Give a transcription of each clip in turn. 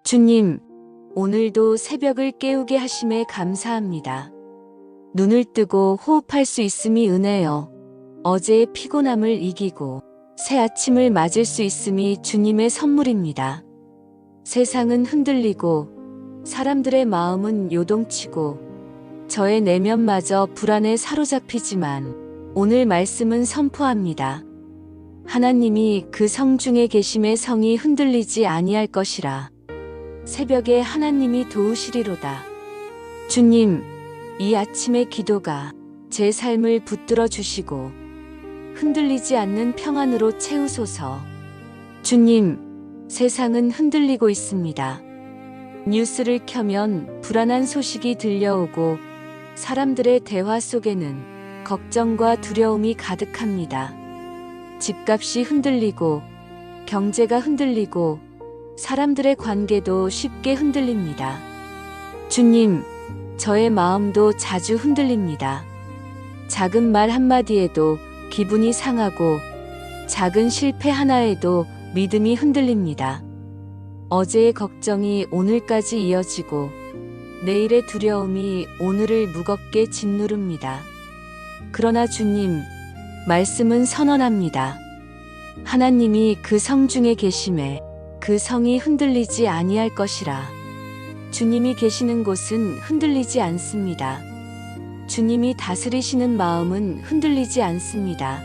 주님, 오늘도 새벽을 깨우게 하심에 감사합니다. 눈을 뜨고 호흡할 수 있음이 은혜요. 어제의 피곤함을 이기고 새 아침을 맞을 수 있음이 주님의 선물입니다. 세상은 흔들리고 사람들의 마음은 요동치고 저의 내면마저 불안에 사로잡히지만 오늘 말씀은 선포합니다. 하나님이 그 성 중에 계심에 성이 흔들리지 아니할 것이라. 새벽에 하나님이 도우시리로다. 주님, 이 아침의 기도가 제 삶을 붙들어 주시고 흔들리지 않는 평안으로 채우소서. 주님, 세상은 흔들리고 있습니다. 뉴스를 켜면 불안한 소식이 들려오고 사람들의 대화 속에는 걱정과 두려움이 가득합니다. 집값이 흔들리고 경제가 흔들리고 사람들의 관계도 쉽게 흔들립니다. 주님, 저의 마음도 자주 흔들립니다. 작은 말 한마디에도 기분이 상하고 작은 실패 하나에도 믿음이 흔들립니다. 어제의 걱정이 오늘까지 이어지고 내일의 두려움이 오늘을 무겁게 짓누릅니다. 그러나 주님, 말씀은 선언합니다. 하나님이 그 성 중에 계심에 그 성이 흔들리지 아니할 것이라. 주님이 계시는 곳은 흔들리지 않습니다. 주님이 다스리시는 마음은 흔들리지 않습니다.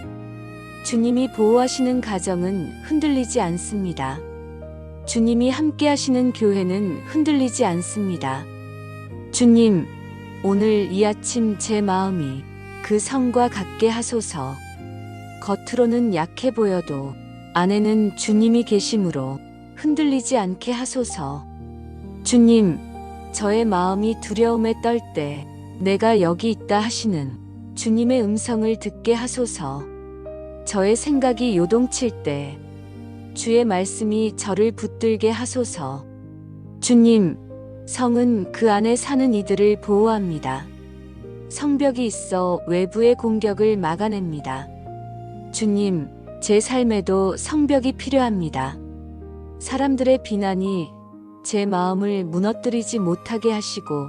주님이 보호하시는 가정은 흔들리지 않습니다. 주님이 함께 하시는 교회는 흔들리지 않습니다. 주님, 오늘 이 아침 제 마음이 그 성과 같게 하소서. 겉으로는 약해 보여도 안에는 주님이 계심으로 흔들리지 않게 하소서. 주님, 저의 마음이 두려움에 떨 때 내가 여기 있다 하시는 주님의 음성을 듣게 하소서. 저의 생각이 요동칠 때 주의 말씀이 저를 붙들게 하소서. 주님, 성은 그 안에 사는 이들을 보호합니다. 성벽이 있어 외부의 공격을 막아냅니다. 주님, 제 삶에도 성벽이 필요합니다. 사람들의 비난이 제 마음을 무너뜨리지 못하게 하시고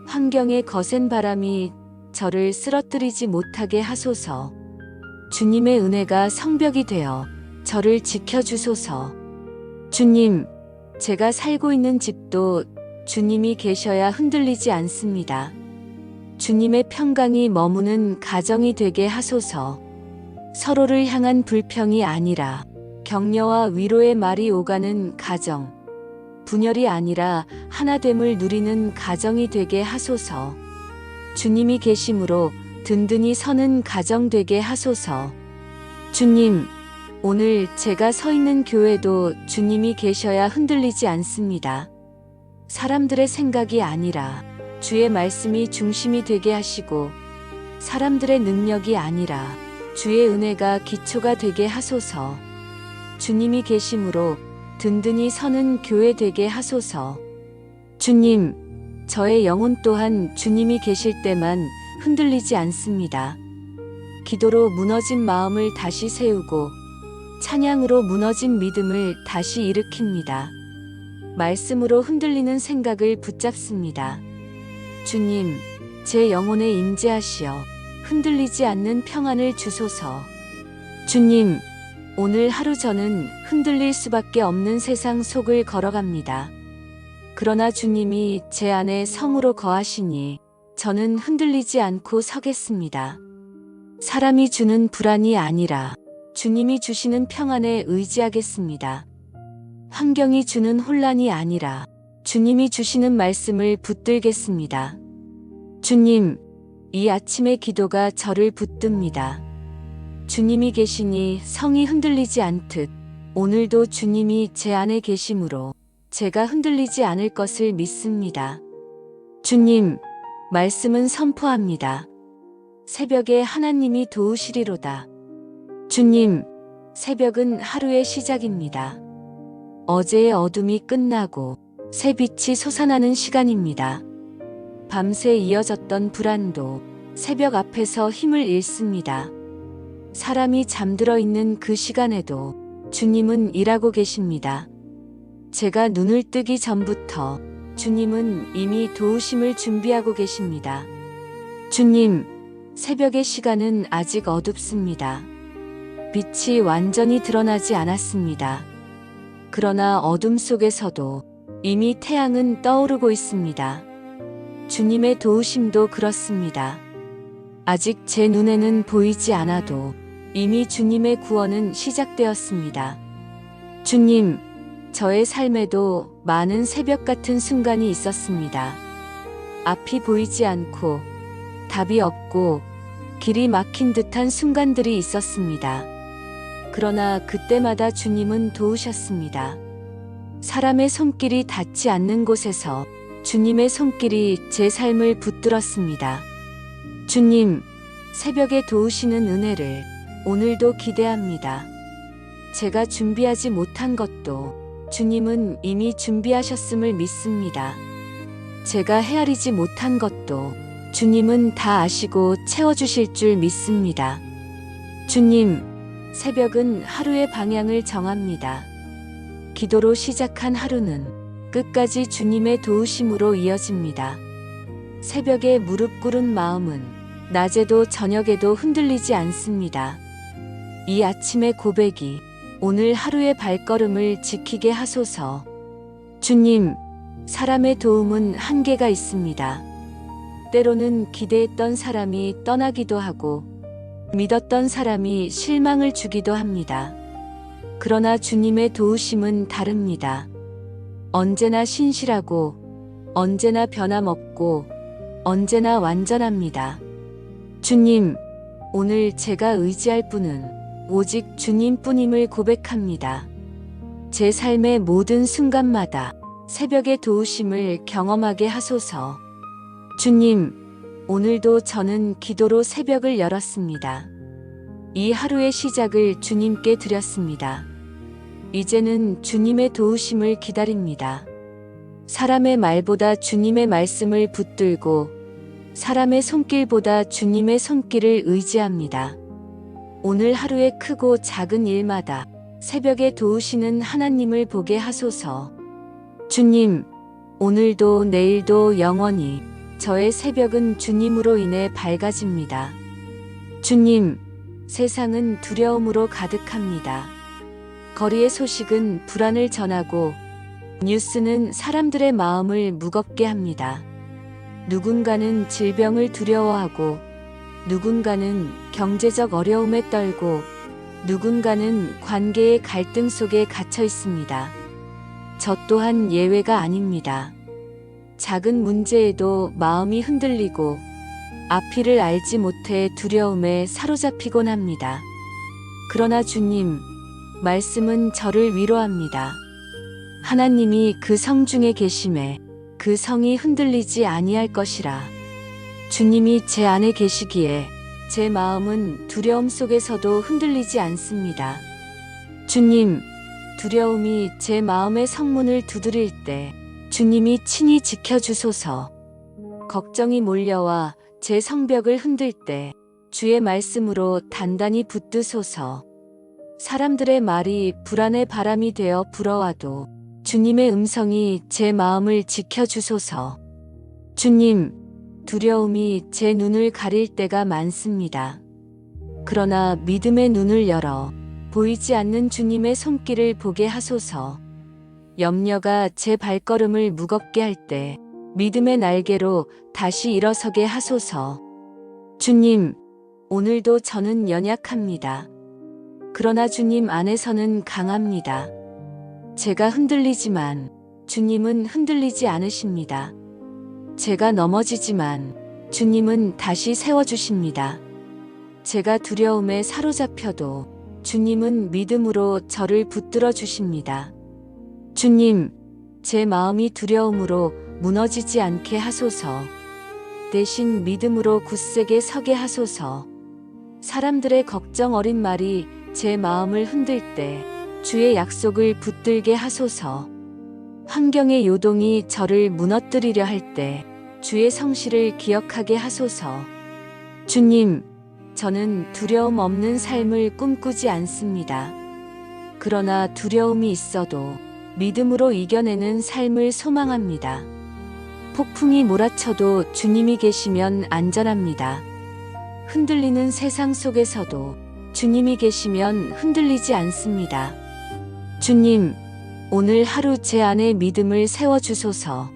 환경의 거센 바람이 저를 쓰러뜨리지 못하게 하소서. 주님의 은혜가 성벽이 되어 저를 지켜주소서. 주님, 제가 살고 있는 집도 주님이 계셔야 흔들리지 않습니다. 주님의 평강이 머무는 가정이 되게 하소서. 서로를 향한 불평이 아니라 격려와 위로의 말이 오가는 가정, 분열이 아니라 하나됨을 누리는 가정이 되게 하소서. 주님이 계심으로 든든히 서는 가정 되게 하소서. 주님, 오늘 제가 서 있는 교회도 주님이 계셔야 흔들리지 않습니다. 사람들의 생각이 아니라 주의 말씀이 중심이 되게 하시고 사람들의 능력이 아니라 주의 은혜가 기초가 되게 하소서. 주님이 계심으로 든든히 서는 교회 되게 하소서. 주님, 저의 영혼 또한 주님이 계실 때만 흔들리지 않습니다. 기도로 무너진 마음을 다시 세우고 찬양으로 무너진 믿음을 다시 일으킵니다. 말씀으로 흔들리는 생각을 붙잡습니다. 주님, 제 영혼에 임재하시어 흔들리지 않는 평안을 주소서. 주님, 오늘 하루 저는 흔들릴 수밖에 없는 세상 속을 걸어갑니다. 그러나 주님이 제 안에 성으로 거하시니 저는 흔들리지 않고 서겠습니다. 사람이 주는 불안이 아니라 주님이 주시는 평안에 의지하겠습니다. 환경이 주는 혼란이 아니라 주님이 주시는 말씀을 붙들겠습니다. 주님, 이 아침의 기도가 저를 붙듭니다. 주님이 계시니 성이 흔들리지 않듯 오늘도 주님이 제 안에 계심으로 제가 흔들리지 않을 것을 믿습니다. 주님, 말씀은 선포합니다. 새벽에 하나님이 도우시리로다. 주님, 새벽은 하루의 시작입니다. 어제의 어둠이 끝나고 새 빛이 솟아나는 시간입니다. 밤새 이어졌던 불안도 새벽 앞에서 힘을 잃습니다. 사람이 잠들어 있는 그 시간에도 주님은 일하고 계십니다. 제가 눈을 뜨기 전부터 주님은 이미 도우심을 준비하고 계십니다. 주님, 새벽의 시간은 아직 어둡습니다. 빛이 완전히 드러나지 않았습니다. 그러나 어둠 속에서도 이미 태양은 떠오르고 있습니다. 주님의 도우심도 그렇습니다. 아직 제 눈에는 보이지 않아도 이미 주님의 구원은 시작되었습니다. 주님, 저의 삶에도 많은 새벽 같은 순간이 있었습니다. 앞이 보이지 않고 답이 없고 길이 막힌 듯한 순간들이 있었습니다. 그러나 그때마다 주님은 도우셨습니다. 사람의 손길이 닿지 않는 곳에서 주님의 손길이 제 삶을 붙들었습니다. 주님, 새벽에 도우시는 은혜를 오늘도 기대합니다. 제가 준비하지 못한 것도 주님은 이미 준비하셨음을 믿습니다. 제가 헤아리지 못한 것도 주님은 다 아시고 채워주실 줄 믿습니다. 주님, 새벽은 하루의 방향을 정합니다. 기도로 시작한 하루는 끝까지 주님의 도우심으로 이어집니다. 새벽에 무릎 꿇은 마음은 낮에도 저녁에도 흔들리지 않습니다. 이 아침의 고백이 오늘 하루의 발걸음을 지키게 하소서. 주님, 사람의 도움은 한계가 있습니다. 때로는 기대했던 사람이 떠나기도 하고 믿었던 사람이 실망을 주기도 합니다. 그러나 주님의 도우심은 다릅니다. 언제나 신실하고 언제나 변함없고 언제나 완전합니다. 주님, 오늘 제가 의지할 분은 오직 주님뿐임을 고백합니다. 제 삶의 모든 순간마다 새벽의 도우심을 경험하게 하소서. 주님, 오늘도 저는 기도로 새벽을 열었습니다. 이 하루의 시작을 주님께 드렸습니다. 이제는 주님의 도우심을 기다립니다. 사람의 말보다 주님의 말씀을 붙들고 사람의 손길보다 주님의 손길을 의지합니다. 오늘 하루의 크고 작은 일마다 새벽에 도우시는 하나님을 보게 하소서. 주님, 오늘도 내일도 영원히 저의 새벽은 주님으로 인해 밝아집니다. 주님, 세상은 두려움으로 가득합니다. 거리의 소식은 불안을 전하고 뉴스는 사람들의 마음을 무겁게 합니다. 누군가는 질병을 두려워하고 누군가는 경제적 어려움에 떨고 누군가는 관계의 갈등 속에 갇혀 있습니다. 저 또한 예외가 아닙니다. 작은 문제에도 마음이 흔들리고 앞이를 알지 못해 두려움에 사로잡히곤 합니다. 그러나 주님, 말씀은 저를 위로합니다. 하나님이 그 성 중에 계심에 그 성이 흔들리지 아니할 것이라. 주님이 제 안에 계시기에 제 마음은 두려움 속에서도 흔들리지 않습니다. 주님, 두려움이 제 마음의 성문을 두드릴 때 주님이 친히 지켜주소서. 걱정이 몰려와 제 성벽을 흔들 때 주의 말씀으로 단단히 붙드소서. 사람들의 말이 불안의 바람이 되어 불어와도 주님의 음성이 제 마음을 지켜주소서. 주님, 두려움이 제 눈을 가릴 때가 많습니다. 그러나 믿음의 눈을 열어 보이지 않는 주님의 손길을 보게 하소서. 염려가 제 발걸음을 무겁게 할 때 믿음의 날개로 다시 일어서게 하소서. 주님, 오늘도 저는 연약합니다. 그러나 주님 안에서는 강합니다. 제가 흔들리지만 주님은 흔들리지 않으십니다. 제가 넘어지지만 주님은 다시 세워주십니다. 제가 두려움에 사로잡혀도 주님은 믿음으로 저를 붙들어 주십니다. 주님, 제 마음이 두려움으로 무너지지 않게 하소서. 대신 믿음으로 굳세게 서게 하소서. 사람들의 걱정 어린 말이 제 마음을 흔들 때 주의 약속을 붙들게 하소서. 환경의 요동이 저를 무너뜨리려 할 때 주의 성실을 기억하게 하소서. 주님, 저는 두려움 없는 삶을 꿈꾸지 않습니다. 그러나 두려움이 있어도 믿음으로 이겨내는 삶을 소망합니다. 폭풍이 몰아쳐도 주님이 계시면 안전합니다. 흔들리는 세상 속에서도 주님이 계시면 흔들리지 않습니다. 주님, 오늘 하루 제 안에 믿음을 세워주소서.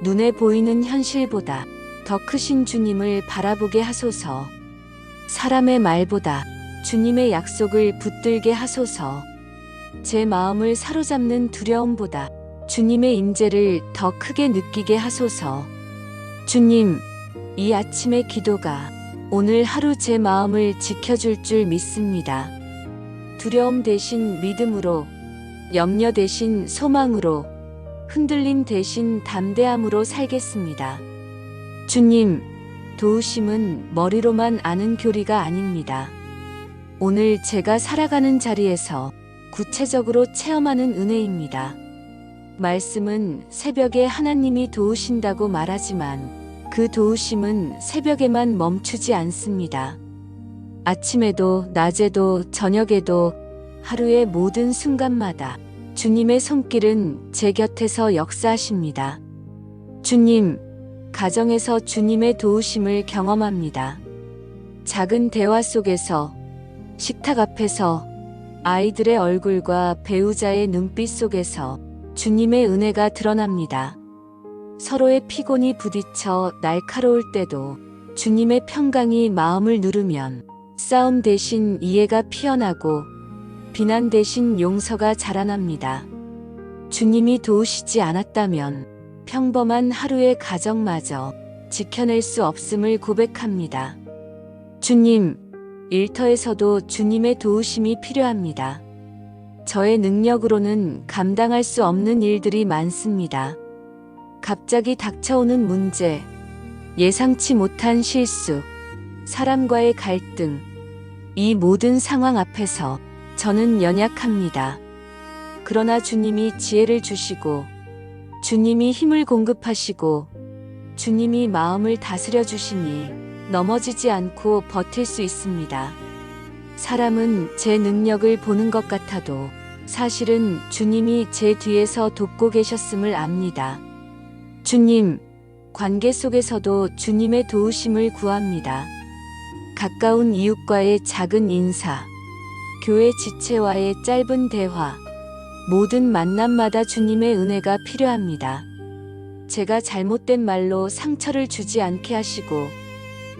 눈에 보이는 현실보다 더 크신 주님을 바라보게 하소서. 사람의 말보다 주님의 약속을 붙들게 하소서. 제 마음을 사로잡는 두려움보다 주님의 임재를 더 크게 느끼게 하소서. 주님, 이 아침의 기도가 오늘 하루 제 마음을 지켜줄 줄 믿습니다. 두려움 대신 믿음으로, 염려 대신 소망으로, 흔들림 대신 담대함으로 살겠습니다. 주님, 도우심은 머리로만 아는 교리가 아닙니다. 오늘 제가 살아가는 자리에서 구체적으로 체험하는 은혜입니다. 말씀은 새벽에 하나님이 도우신다고 말하지만 그 도우심은 새벽에만 멈추지 않습니다. 아침에도, 낮에도, 저녁에도, 하루의 모든 순간마다 주님의 손길은 제 곁에서 역사하십니다. 주님, 가정에서 주님의 도우심을 경험합니다. 작은 대화 속에서, 식탁 앞에서, 아이들의 얼굴과 배우자의 눈빛 속에서 주님의 은혜가 드러납니다. 서로의 피곤이 부딪혀 날카로울 때도 주님의 평강이 마음을 누르면 싸움 대신 이해가 피어나고 비난 대신 용서가 자라납니다. 주님이 도우시지 않았다면 평범한 하루의 가정마저 지켜낼 수 없음을 고백합니다. 주님, 일터에서도 주님의 도우심이 필요합니다. 저의 능력으로는 감당할 수 없는 일들이 많습니다. 갑자기 닥쳐오는 문제, 예상치 못한 실수, 사람과의 갈등, 이 모든 상황 앞에서 저는 연약합니다. 그러나 주님이 지혜를 주시고, 주님이 힘을 공급하시고, 주님이 마음을 다스려 주시니 넘어지지 않고 버틸 수 있습니다. 사람은 제 능력을 보는 것 같아도 사실은 주님이 제 뒤에서 돕고 계셨음을 압니다. 주님, 관계 속에서도 주님의 도우심을 구합니다. 가까운 이웃과의 작은 인사, 교회 지체와의 짧은 대화, 모든 만남마다 주님의 은혜가 필요합니다. 제가 잘못된 말로 상처를 주지 않게 하시고,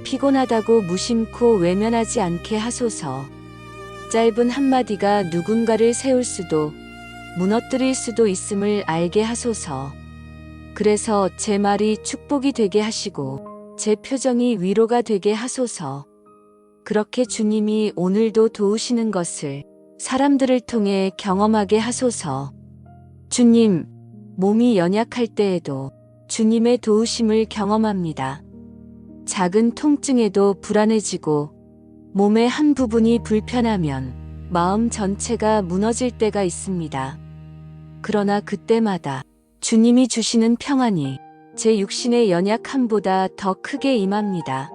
피곤하다고 무심코 외면하지 않게 하소서. 짧은 한마디가 누군가를 세울 수도, 무너뜨릴 수도 있음을 알게 하소서. 그래서 제 말이 축복이 되게 하시고 제 표정이 위로가 되게 하소서. 그렇게 주님이 오늘도 도우시는 것을 사람들을 통해 경험하게 하소서. 주님, 몸이 연약할 때에도 주님의 도우심을 경험합니다. 작은 통증에도 불안해지고 몸의 한 부분이 불편하면 마음 전체가 무너질 때가 있습니다. 그러나 그때마다 주님이 주시는 평안이 제 육신의 연약함보다 더 크게 임합니다.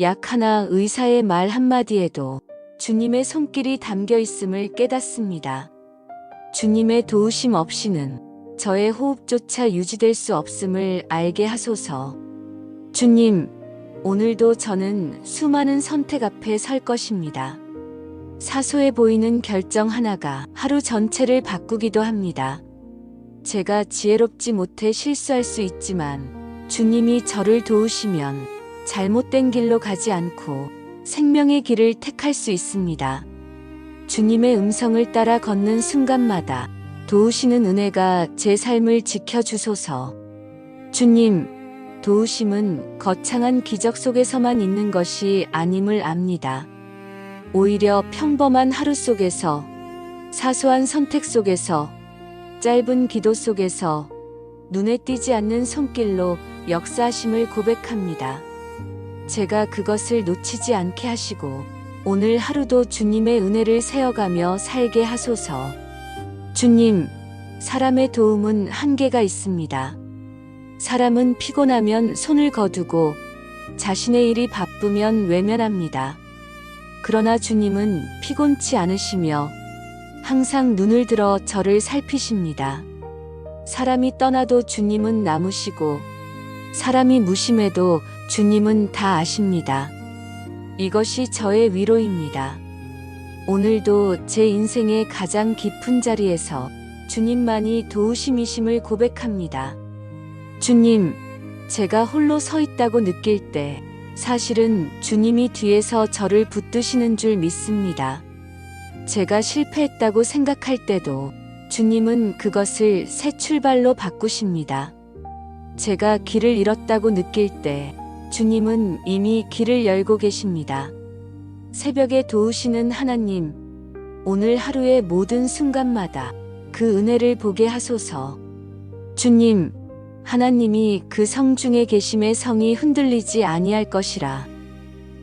약 하나 의사의 말 한마디에도 주님의 손길이 담겨 있음을 깨닫습니다. 주님의 도우심 없이는 저의 호흡조차 유지될 수 없음을 알게 하소서. 주님, 오늘도 저는 수많은 선택 앞에 설 것입니다. 사소해 보이는 결정 하나가 하루 전체를 바꾸기도 합니다. 제가 지혜롭지 못해 실수할 수 있지만 주님이 저를 도우시면 잘못된 길로 가지 않고 생명의 길을 택할 수 있습니다. 주님의 음성을 따라 걷는 순간마다 도우시는 은혜가 제 삶을 지켜주소서. 주님, 도우심은 거창한 기적 속에서만 있는 것이 아님을 압니다. 오히려 평범한 하루 속에서, 사소한 선택 속에서, 짧은 기도 속에서, 눈에 띄지 않는 손길로 역사하심을 고백합니다. 제가 그것을 놓치지 않게 하시고 오늘 하루도 주님의 은혜를 세어가며 살게 하소서. 주님, 사람의 도움은 한계가 있습니다. 사람은 피곤하면 손을 거두고 자신의 일이 바쁘면 외면합니다. 그러나 주님은 피곤치 않으시며 항상 눈을 들어 저를 살피십니다. 사람이 떠나도 주님은 남으시고 사람이 무심해도 주님은 다 아십니다. 이것이 저의 위로입니다. 오늘도 제 인생의 가장 깊은 자리에서 주님만이 도우심이심을 고백합니다. 주님, 제가 홀로 서 있다고 느낄 때 사실은 주님이 뒤에서 저를 붙드시는 줄 믿습니다. 제가 실패했다고 생각할 때도 주님은 그것을 새 출발로 바꾸십니다. 제가 길을 잃었다고 느낄 때 주님은 이미 길을 열고 계십니다. 새벽에 도우시는 하나님, 오늘 하루의 모든 순간마다 그 은혜를 보게 하소서. 주님, 하나님이 그 성 중에 계심에 성이 흔들리지 아니할 것이라.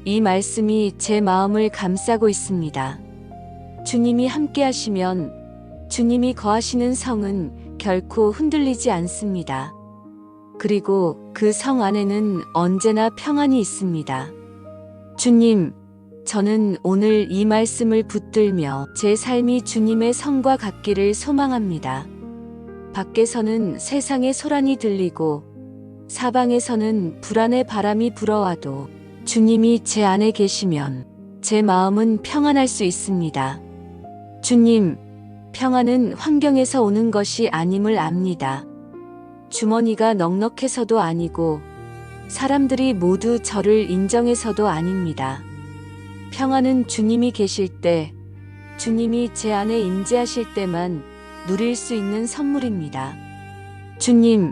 이 말씀이 제 마음을 감싸고 있습니다. 주님이 함께 하시면 주님이 거하시는 성은 결코 흔들리지 않습니다. 그리고 그 성 안에는 언제나 평안이 있습니다. 주님, 저는 오늘 이 말씀을 붙들며 제 삶이 주님의 성과 같기를 소망합니다. 밖에서는 세상의 소란이 들리고 사방에서는 불안의 바람이 불어와도 주님이 제 안에 계시면 제 마음은 평안할 수 있습니다. 주님, 평안은 환경에서 오는 것이 아님을 압니다. 주머니가 넉넉해서도 아니고 사람들이 모두 저를 인정해서도 아닙니다. 평안은 주님이 계실 때, 주님이 제 안에 임재하실 때만 누릴 수 있는 선물입니다. 주님,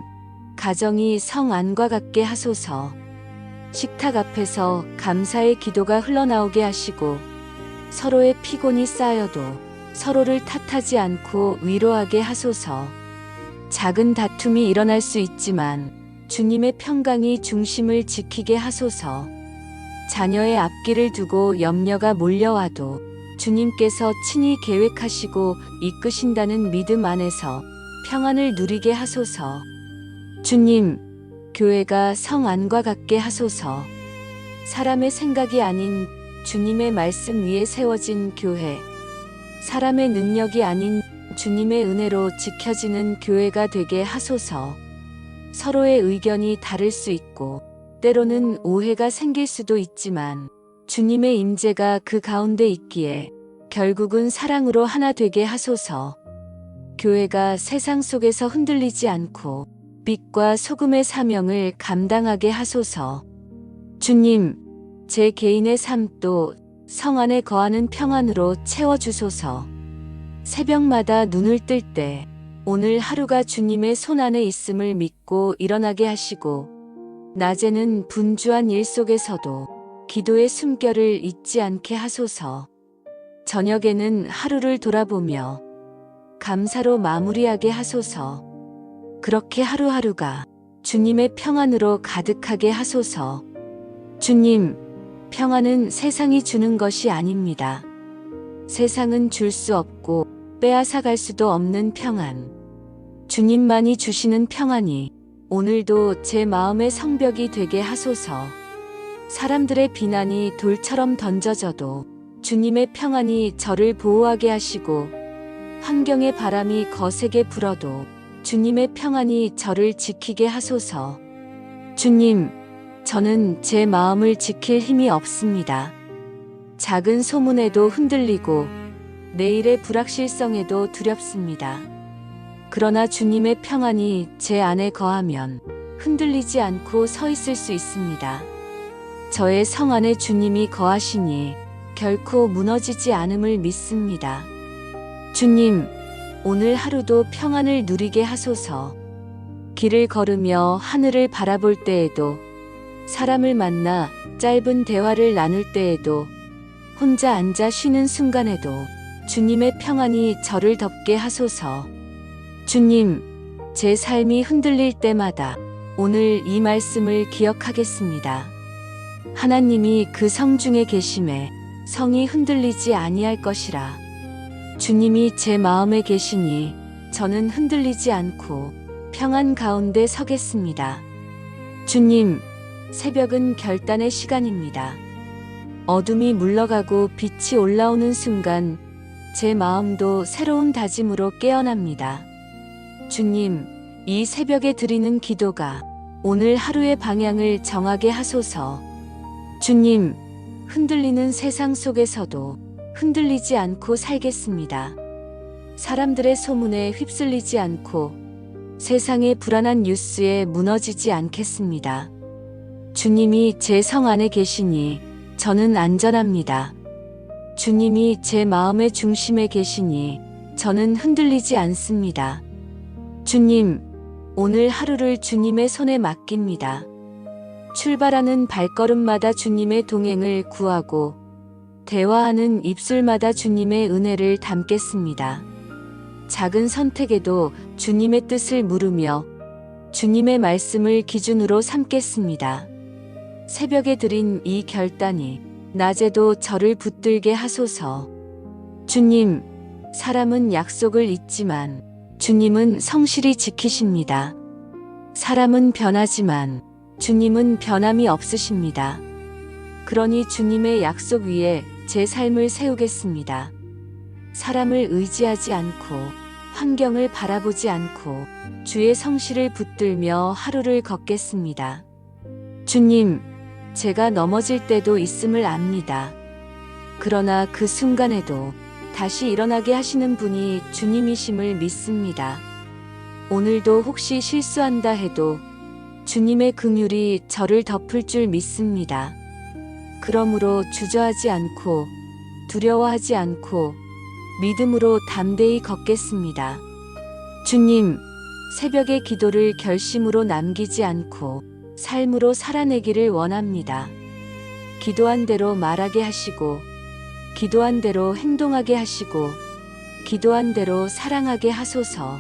가정이 성 안과 같게 하소서. 식탁 앞에서 감사의 기도가 흘러나오게 하시고 서로의 피곤이 쌓여도 서로를 탓하지 않고 위로하게 하소서. 작은 다툼이 일어날 수 있지만 주님의 평강이 중심을 지키게 하소서. 자녀의 앞길을 두고 염려가 몰려와도 주님께서 친히 계획하시고 이끄신다는 믿음 안에서 평안을 누리게 하소서. 주님, 교회가 성 안과 같게 하소서. 사람의 생각이 아닌 주님의 말씀 위에 세워진 교회, 사람의 능력이 아닌 주님의 은혜로 지켜지는 교회가 되게 하소서. 서로의 의견이 다를 수 있고 때로는 오해가 생길 수도 있지만 주님의 임재가 그 가운데 있기에 결국은 사랑으로 하나 되게 하소서. 교회가 세상 속에서 흔들리지 않고 빛과 소금의 사명을 감당하게 하소서. 주님, 제 개인의 삶도 성 안에 거하는 평안으로 채워주소서. 새벽마다 눈을 뜰 때 오늘 하루가 주님의 손 안에 있음을 믿고 일어나게 하시고 낮에는 분주한 일 속에서도 기도의 숨결을 잊지 않게 하소서. 저녁에는 하루를 돌아보며 감사로 마무리하게 하소서. 그렇게 하루하루가 주님의 평안으로 가득하게 하소서. 주님, 평안은 세상이 주는 것이 아닙니다. 세상은 줄 수 없고 빼앗아갈 수도 없는 평안. 주님만이 주시는 평안이 오늘도 제 마음의 성벽이 되게 하소서. 사람들의 비난이 돌처럼 던져져도 주님의 평안이 저를 보호하게 하시고 환경의 바람이 거세게 불어도 주님의 평안이 저를 지키게 하소서. 주님, 저는 제 마음을 지킬 힘이 없습니다. 작은 소문에도 흔들리고 내일의 불확실성에도 두렵습니다. 그러나 주님의 평안이 제 안에 거하면 흔들리지 않고 서 있을 수 있습니다. 저의 성 안에 주님이 거하시니 결코 무너지지 않음을 믿습니다. 주님, 오늘 하루도 평안을 누리게 하소서. 길을 걸으며 하늘을 바라볼 때에도, 사람을 만나 짧은 대화를 나눌 때에도, 혼자 앉아 쉬는 순간에도 주님의 평안이 저를 덮게 하소서. 주님, 제 삶이 흔들릴 때마다 오늘 이 말씀을 기억하겠습니다. 하나님이 그 성 중에 계심에 성이 흔들리지 아니할 것이라. 주님이 제 마음에 계시니 저는 흔들리지 않고 평안 가운데 서겠습니다. 주님, 새벽은 결단의 시간입니다. 어둠이 물러가고 빛이 올라오는 순간 제 마음도 새로운 다짐으로 깨어납니다. 주님, 이 새벽에 드리는 기도가 오늘 하루의 방향을 정하게 하소서. 주님, 흔들리는 세상 속에서도 흔들리지 않고 살겠습니다. 사람들의 소문에 휩쓸리지 않고 세상의 불안한 뉴스에 무너지지 않겠습니다. 주님이 제 성 안에 계시니 저는 안전합니다. 주님이 제 마음의 중심에 계시니 저는 흔들리지 않습니다. 주님, 오늘 하루를 주님의 손에 맡깁니다. 출발하는 발걸음마다 주님의 동행을 구하고 대화하는 입술마다 주님의 은혜를 담겠습니다. 작은 선택에도 주님의 뜻을 물으며 주님의 말씀을 기준으로 삼겠습니다. 새벽에 드린 이 결단이 낮에도 저를 붙들게 하소서. 주님, 사람은 약속을 잊지만 주님은 성실히 지키십니다. 사람은 변하지만 주님은 변함이 없으십니다. 그러니 주님의 약속 위에 제 삶을 세우겠습니다. 사람을 의지하지 않고 환경을 바라보지 않고 주의 성실을 붙들며 하루를 걷겠습니다. 주님, 제가 넘어질 때도 있음을 압니다. 그러나 그 순간에도 다시 일어나게 하시는 분이 주님이심을 믿습니다. 오늘도 혹시 실수한다 해도 주님의 긍휼이 저를 덮을 줄 믿습니다. 그러므로 주저하지 않고 두려워하지 않고 믿음으로 담대히 걷겠습니다. 주님, 새벽의 기도를 결심으로 남기지 않고 삶으로 살아내기를 원합니다. 기도한 대로 말하게 하시고 기도한 대로 행동하게 하시고 기도한 대로 사랑하게 하소서.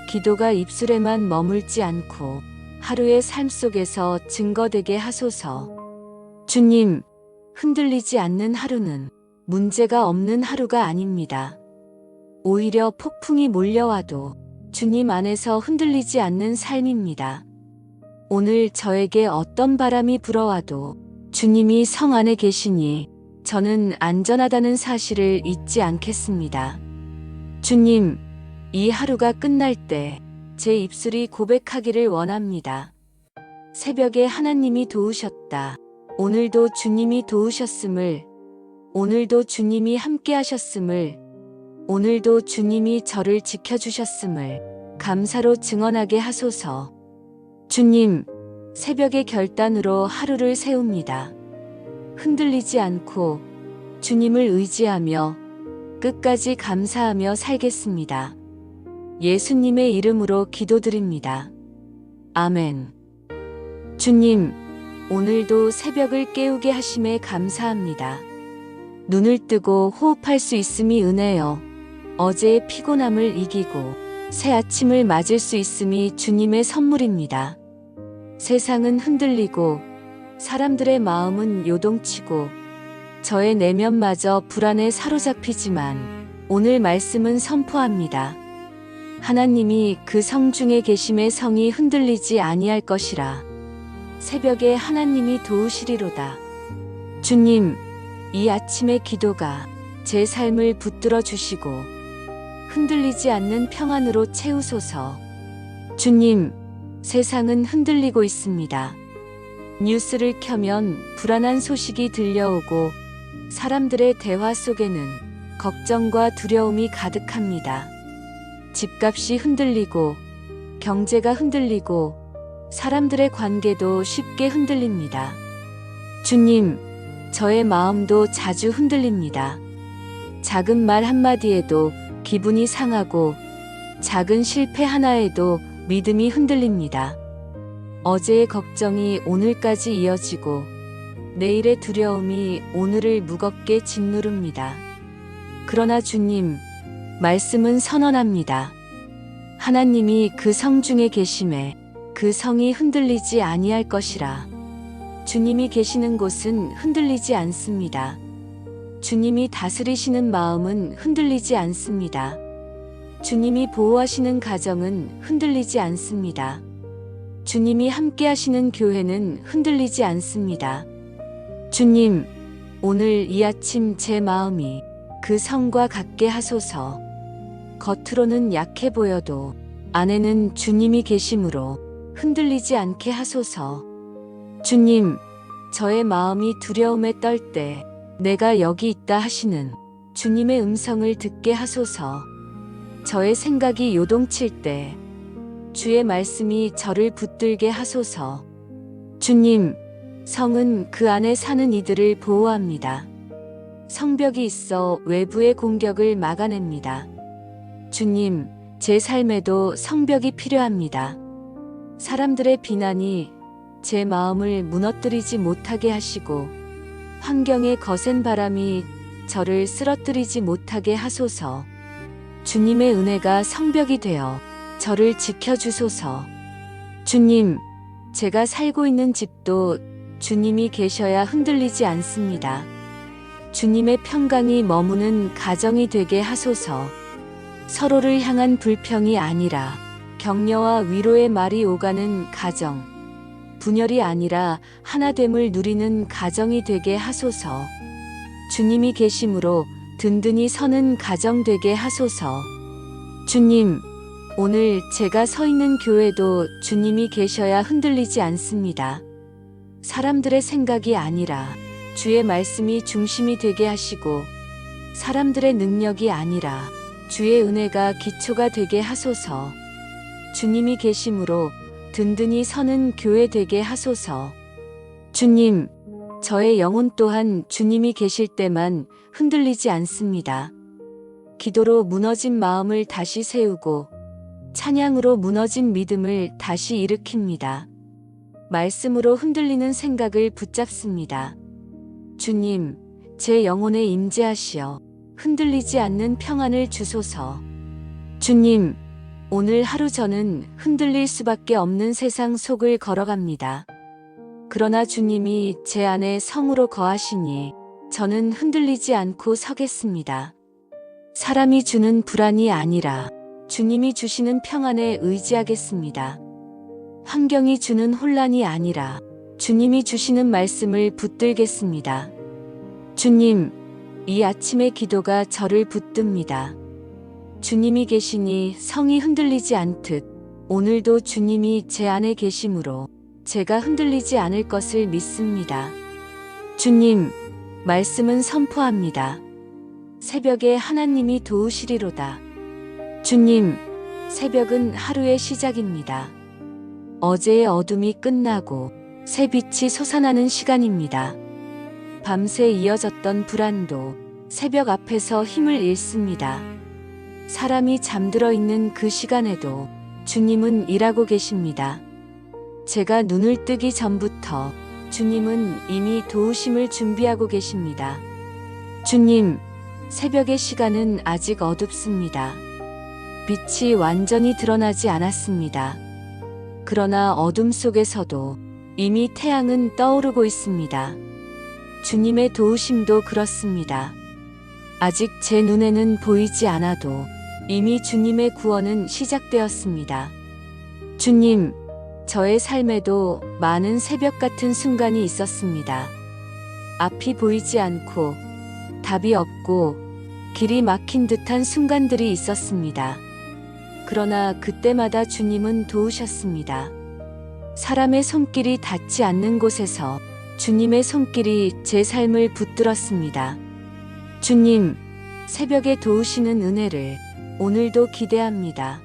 기도가 입술에만 머물지 않고 하루의 삶 속에서 증거되게 하소서. 주님, 흔들리지 않는 하루는 문제가 없는 하루가 아닙니다. 오히려 폭풍이 몰려와도 주님 안에서 흔들리지 않는 삶입니다. 오늘 저에게 어떤 바람이 불어와도 주님이 성 안에 계시니 저는 안전하다는 사실을 잊지 않겠습니다. 주님, 이 하루가 끝날 때 제 입술이 고백하기를 원합니다. 새벽에 하나님이 도우셨다. 오늘도 주님이 도우셨음을, 오늘도 주님이 함께 하셨음을, 오늘도 주님이 저를 지켜주셨음을 감사로 증언하게 하소서. 주님, 새벽의 결단으로 하루를 세웁니다. 흔들리지 않고 주님을 의지하며 끝까지 감사하며 살겠습니다. 예수님의 이름으로 기도드립니다. 아멘. 주님, 오늘도 새벽을 깨우게 하심에 감사합니다. 눈을 뜨고 호흡할 수 있음이 은혜요. 어제의 피곤함을 이기고 새 아침을 맞을 수 있음이 주님의 선물입니다. 세상은 흔들리고 사람들의 마음은 요동치고 저의 내면마저 불안에 사로잡히지만 오늘 말씀은 선포합니다. 하나님이 그 성 중에 계심의 성이 흔들리지 아니할 것이라. 새벽에 하나님이 도우시리로다. 주님, 이 아침의 기도가 제 삶을 붙들어 주시고 흔들리지 않는 평안으로 채우소서. 주님, 세상은 흔들리고 있습니다. 뉴스를 켜면 불안한 소식이 들려오고 사람들의 대화 속에는 걱정과 두려움이 가득합니다. 집값이 흔들리고 경제가 흔들리고 사람들의 관계도 쉽게 흔들립니다. 주님, 저의 마음도 자주 흔들립니다. 작은 말 한마디에도 기분이 상하고 작은 실패 하나에도 믿음이 흔들립니다. 어제의 걱정이 오늘까지 이어지고 내일의 두려움이 오늘을 무겁게 짓누릅니다. 그러나 주님, 말씀은 선언합니다. 하나님이 그 성 중에 계심에 그 성이 흔들리지 아니할 것이라. 주님이 계시는 곳은 흔들리지 않습니다. 주님이 다스리시는 마음은 흔들리지 않습니다. 주님이 보호하시는 가정은 흔들리지 않습니다. 주님이 함께 하시는 교회는 흔들리지 않습니다. 주님, 오늘 이 아침 제 마음이 그 성과 같게 하소서. 겉으로는 약해 보여도 안에는 주님이 계심으로 흔들리지 않게 하소서. 주님, 저의 마음이 두려움에 떨 때 내가 여기 있다 하시는 주님의 음성을 듣게 하소서. 저의 생각이 요동칠 때 주의 말씀이 저를 붙들게 하소서. 주님, 성은 그 안에 사는 이들을 보호합니다. 성벽이 있어 외부의 공격을 막아냅니다. 주님, 제 삶에도 성벽이 필요합니다. 사람들의 비난이 제 마음을 무너뜨리지 못하게 하시고 환경의 거센 바람이 저를 쓰러뜨리지 못하게 하소서. 주님의 은혜가 성벽이 되어 저를 지켜주소서. 주님, 제가 살고 있는 집도 주님이 계셔야 흔들리지 않습니다. 주님의 평강이 머무는 가정이 되게 하소서. 서로를 향한 불평이 아니라 격려와 위로의 말이 오가는 가정, 분열이 아니라 하나됨을 누리는 가정이 되게 하소서. 주님이 계심으로 든든히 서는 가정 되게 하소서. 주님, 오늘 제가 서 있는 교회도 주님이 계셔야 흔들리지 않습니다. 사람들의 생각이 아니라 주의 말씀이 중심이 되게 하시고 사람들의 능력이 아니라 주의 은혜가 기초가 되게 하소서. 주님이 계심으로 든든히 서는 교회 되게 하소서. 주님, 저의 영혼 또한 주님이 계실 때만 흔들리지 않습니다. 기도로 무너진 마음을 다시 세우고 찬양으로 무너진 믿음을 다시 일으킵니다. 말씀으로 흔들리는 생각을 붙잡습니다. 주님, 제 영혼에 임재하시어 흔들리지 않는 평안을 주소서. 주님, 오늘 하루 저는 흔들릴 수밖에 없는 세상 속을 걸어갑니다. 그러나 주님이 제 안에 성으로 거하시니 저는 흔들리지 않고 서겠습니다. 사람이 주는 불안이 아니라 주님이 주시는 평안에 의지하겠습니다. 환경이 주는 혼란이 아니라 주님이 주시는 말씀을 붙들겠습니다. 주님, 이 아침의 기도가 저를 붙듭니다. 주님이 계시니 성이 흔들리지 않듯 오늘도 주님이 제 안에 계심으로 제가 흔들리지 않을 것을 믿습니다. 주님, 말씀은 선포합니다. 새벽에 하나님이 도우시리로다. 주님, 새벽은 하루의 시작입니다. 어제의 어둠이 끝나고 새 빛이 솟아나는 시간입니다. 밤새 이어졌던 불안도 새벽 앞에서 힘을 잃습니다. 사람이 잠들어 있는 그 시간에도 주님은 일하고 계십니다. 제가 눈을 뜨기 전부터 주님은 이미 도우심을 준비하고 계십니다. 주님, 새벽의 시간은 아직 어둡습니다. 빛이 완전히 드러나지 않았습니다. 그러나 어둠 속에서도 이미 태양은 떠오르고 있습니다. 주님의 도우심도 그렇습니다. 아직 제 눈에는 보이지 않아도 이미 주님의 구원은 시작되었습니다. 주님, 저의 삶에도 많은 새벽 같은 순간이 있었습니다. 앞이 보이지 않고 답이 없고 길이 막힌 듯한 순간들이 있었습니다. 그러나 그때마다 주님은 도우셨습니다. 사람의 손길이 닿지 않는 곳에서 주님의 손길이 제 삶을 붙들었습니다. 주님, 새벽에 도우시는 은혜를 오늘도 기대합니다.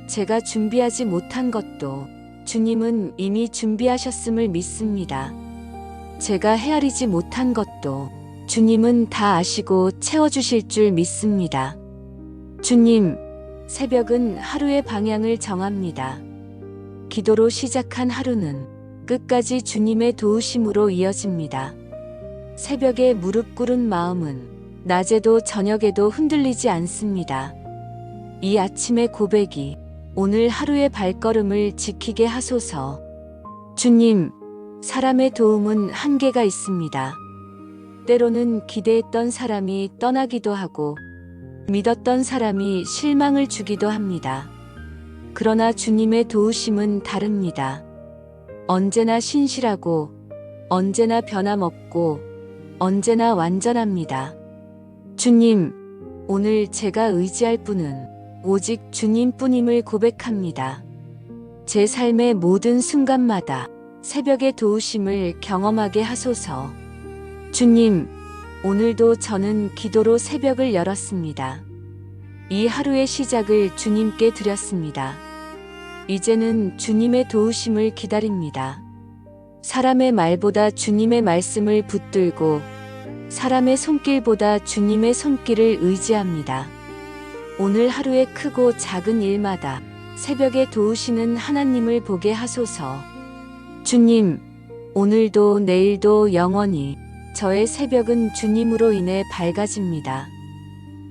제가 준비하지 못한 것도 주님은 이미 준비하셨음을 믿습니다. 제가 헤아리지 못한 것도 주님은 다 아시고 채워주실 줄 믿습니다. 주님, 새벽은 하루의 방향을 정합니다. 기도로 시작한 하루는 끝까지 주님의 도우심으로 이어집니다. 새벽에 무릎 꿇은 마음은 낮에도 저녁에도 흔들리지 않습니다. 이 아침의 고백이 오늘 하루의 발걸음을 지키게 하소서. 주님, 사람의 도움은 한계가 있습니다. 때로는 기대했던 사람이 떠나기도 하고 믿었던 사람이 실망을 주기도 합니다. 그러나 주님의 도우심은 다릅니다. 언제나 신실하고 언제나 변함없고 언제나 완전합니다. 주님, 오늘 제가 의지할 분은 오직 주님뿐임을 고백합니다. 제 삶의 모든 순간마다 새벽의 도우심을 경험하게 하소서. 주님, 오늘도 저는 기도로 새벽을 열었습니다. 이 하루의 시작을 주님께 드렸습니다. 이제는 주님의 도우심을 기다립니다. 사람의 말보다 주님의 말씀을 붙들고 사람의 손길보다 주님의 손길을 의지합니다. 오늘 하루의 크고 작은 일마다 새벽에 도우시는 하나님을 보게 하소서. 주님, 오늘도 내일도 영원히 저의 새벽은 주님으로 인해 밝아집니다.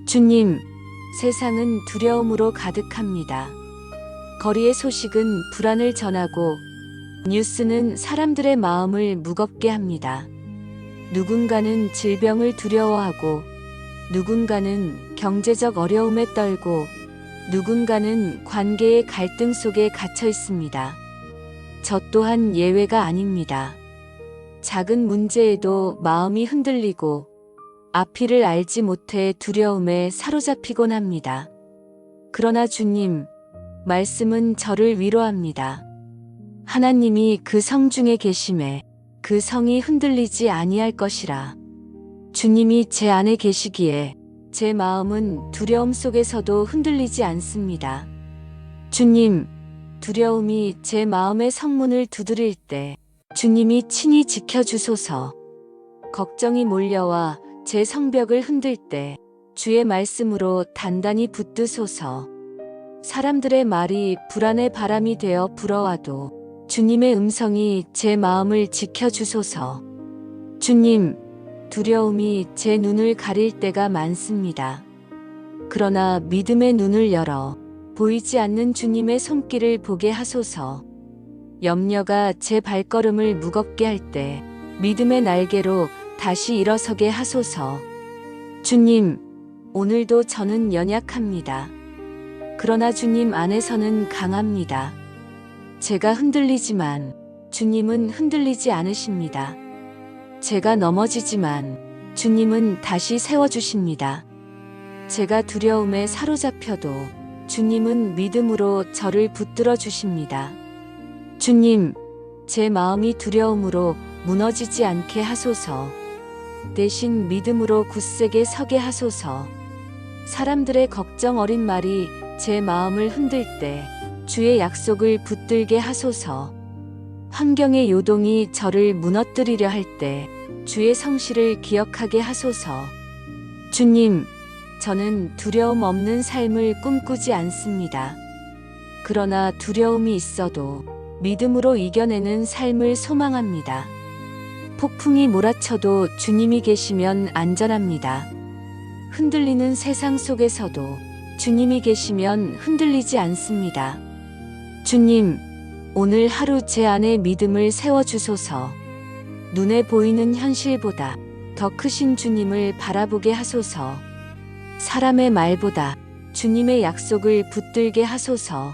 주님, 세상은 두려움으로 가득합니다. 거리의 소식은 불안을 전하고 뉴스는 사람들의 마음을 무겁게 합니다. 누군가는 질병을 두려워하고 누군가는 경제적 어려움에 떨고 누군가는 관계의 갈등 속에 갇혀 있습니다. 저 또한 예외가 아닙니다. 작은 문제에도 마음이 흔들리고 앞이를 알지 못해 두려움에 사로잡히곤 합니다. 그러나 주님, 말씀은 저를 위로합니다. 하나님이 그 성 중에 계심에 그 성이 흔들리지 아니할 것이라. 주님이 제 안에 계시기에 제 마음은 두려움 속에서도 흔들리지 않습니다. 주님, 두려움이 제 마음의 성문을 두드릴 때 주님이 친히 지켜주소서. 걱정이 몰려와 제 성벽을 흔들 때 주의 말씀으로 단단히 붙드소서. 사람들의 말이 불안의 바람이 되어 불어와도 주님의 음성이 제 마음을 지켜주소서. 주님, 두려움이 제 눈을 가릴 때가 많습니다. 그러나 믿음의 눈을 열어 보이지 않는 주님의 손길을 보게 하소서. 염려가 제 발걸음을 무겁게 할 때 믿음의 날개로 다시 일어서게 하소서. 주님, 오늘도 저는 연약합니다. 그러나 주님 안에서는 강합니다. 제가 흔들리지만 주님은 흔들리지 않으십니다. 제가 넘어지지만 주님은 다시 세워주십니다. 제가 두려움에 사로잡혀도 주님은 믿음으로 저를 붙들어 주십니다. 주님, 제 마음이 두려움으로 무너지지 않게 하소서. 대신 믿음으로 굳세게 서게 하소서. 사람들의 걱정 어린 말이 제 마음을 흔들 때 주의 약속을 붙들게 하소서. 환경의 요동이 저를 무너뜨리려 할 때 주의 성실을 기억하게 하소서. 주님, 저는 두려움 없는 삶을 꿈꾸지 않습니다. 그러나 두려움이 있어도 믿음으로 이겨내는 삶을 소망합니다. 폭풍이 몰아쳐도 주님이 계시면 안전합니다. 흔들리는 세상 속에서도 주님이 계시면 흔들리지 않습니다. 주님, 오늘 하루 제 안에 믿음을 세워주소서. 눈에 보이는 현실보다 더 크신 주님을 바라보게 하소서. 사람의 말보다 주님의 약속을 붙들게 하소서.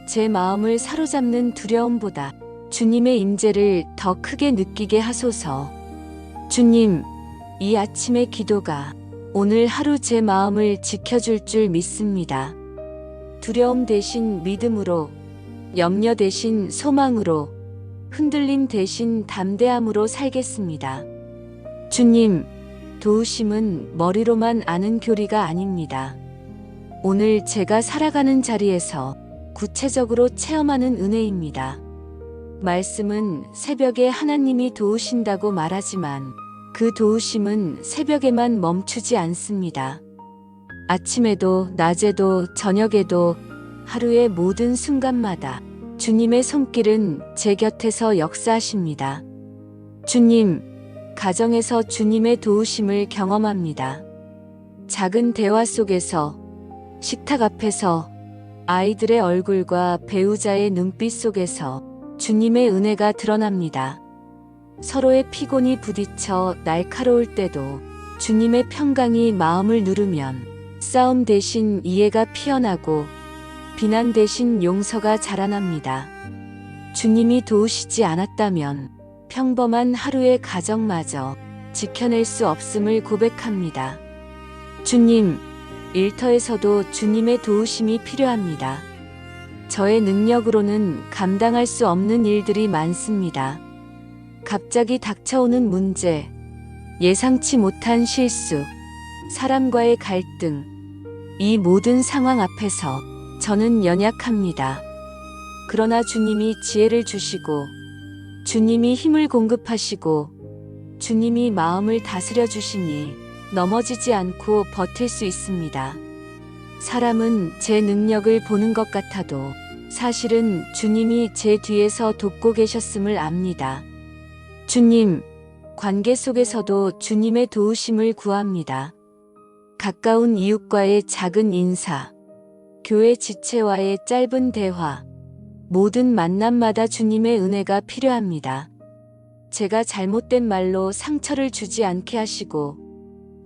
제 마음을 사로잡는 두려움보다 주님의 임재를 더 크게 느끼게 하소서. 주님, 이 아침의 기도가 오늘 하루 제 마음을 지켜줄 줄 믿습니다. 두려움 대신 믿음으로, 염려 대신 소망으로, 흔들림 대신 담대함으로 살겠습니다. 주님, 도우심은 머리로만 아는 교리가 아닙니다. 오늘 제가 살아가는 자리에서 구체적으로 체험하는 은혜입니다. 말씀은 새벽에 하나님이 도우신다고 말하지만 그 도우심은 새벽에만 멈추지 않습니다. 아침에도 낮에도 저녁에도 하루의 모든 순간마다 주님의 손길은 제 곁에서 역사하십니다. 주님, 가정에서 주님의 도우심을 경험합니다. 작은 대화 속에서, 식탁 앞에서, 아이들의 얼굴과 배우자의 눈빛 속에서 주님의 은혜가 드러납니다. 서로의 피곤이 부딪혀 날카로울 때도 주님의 평강이 마음을 누르면 싸움 대신 이해가 피어나고 비난 대신 용서가 자라납니다. 주님이 도우시지 않았다면 평범한 하루의 가정마저 지켜낼 수 없음을 고백합니다. 주님, 일터에서도 주님의 도우심이 필요합니다. 저의 능력으로는 감당할 수 없는 일들이 많습니다. 갑자기 닥쳐오는 문제, 예상치 못한 실수, 사람과의 갈등, 이 모든 상황 앞에서 저는 연약합니다. 그러나 주님이 지혜를 주시고, 주님이 힘을 공급하시고, 주님이 마음을 다스려 주시니 넘어지지 않고 버틸 수 있습니다. 사람은 제 능력을 보는 것 같아도 사실은 주님이 제 뒤에서 돕고 계셨음을 압니다. 주님, 관계 속에서도 주님의 도우심을 구합니다. 가까운 이웃과의 작은 인사, 교회 지체와의 짧은 대화, 모든 만남마다 주님의 은혜가 필요합니다. 제가 잘못된 말로 상처를 주지 않게 하시고,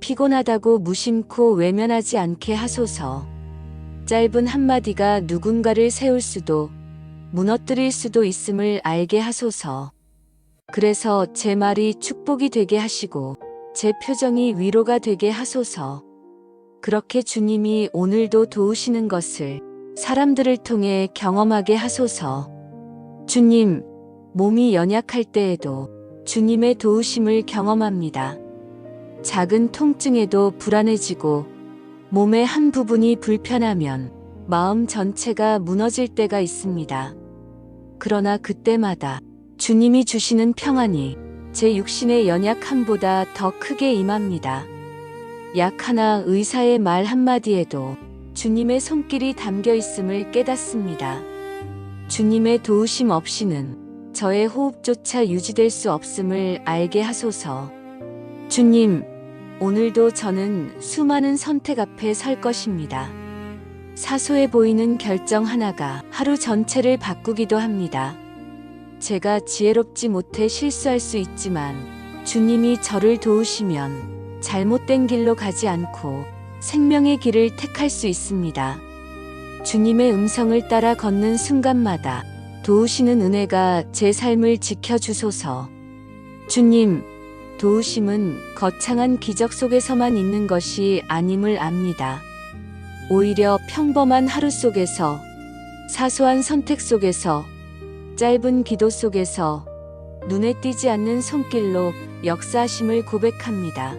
피곤하다고 무심코 외면하지 않게 하소서. 짧은 한마디가 누군가를 세울 수도, 무너뜨릴 수도 있음을 알게 하소서. 그래서 제 말이 축복이 되게 하시고, 제 표정이 위로가 되게 하소서. 그렇게 주님이 오늘도 도우시는 것을 사람들을 통해 경험하게 하소서. 주님, 몸이 연약할 때에도 주님의 도우심을 경험합니다. 작은 통증에도 불안해지고 몸의 한 부분이 불편하면 마음 전체가 무너질 때가 있습니다. 그러나 그때마다 주님이 주시는 평안이 제 육신의 연약함보다 더 크게 임합니다. 약 하나 의사의 말 한마디에도 주님의 손길이 담겨 있음을 깨닫습니다. 주님의 도우심 없이는 저의 호흡조차 유지될 수 없음을 알게 하소서. 주님, 오늘도 저는 수많은 선택 앞에 설 것입니다. 사소해 보이는 결정 하나가 하루 전체를 바꾸기도 합니다. 제가 지혜롭지 못해 실수할 수 있지만 주님이 저를 도우시면 잘못된 길로 가지 않고 생명의 길을 택할 수 있습니다. 주님의 음성을 따라 걷는 순간마다 도우시는 은혜가 제 삶을 지켜주소서. 주님, 도우심은 거창한 기적 속에서만 있는 것이 아님을 압니다. 오히려 평범한 하루 속에서, 사소한 선택 속에서, 짧은 기도 속에서 눈에 띄지 않는 손길로 역사하심을 고백합니다.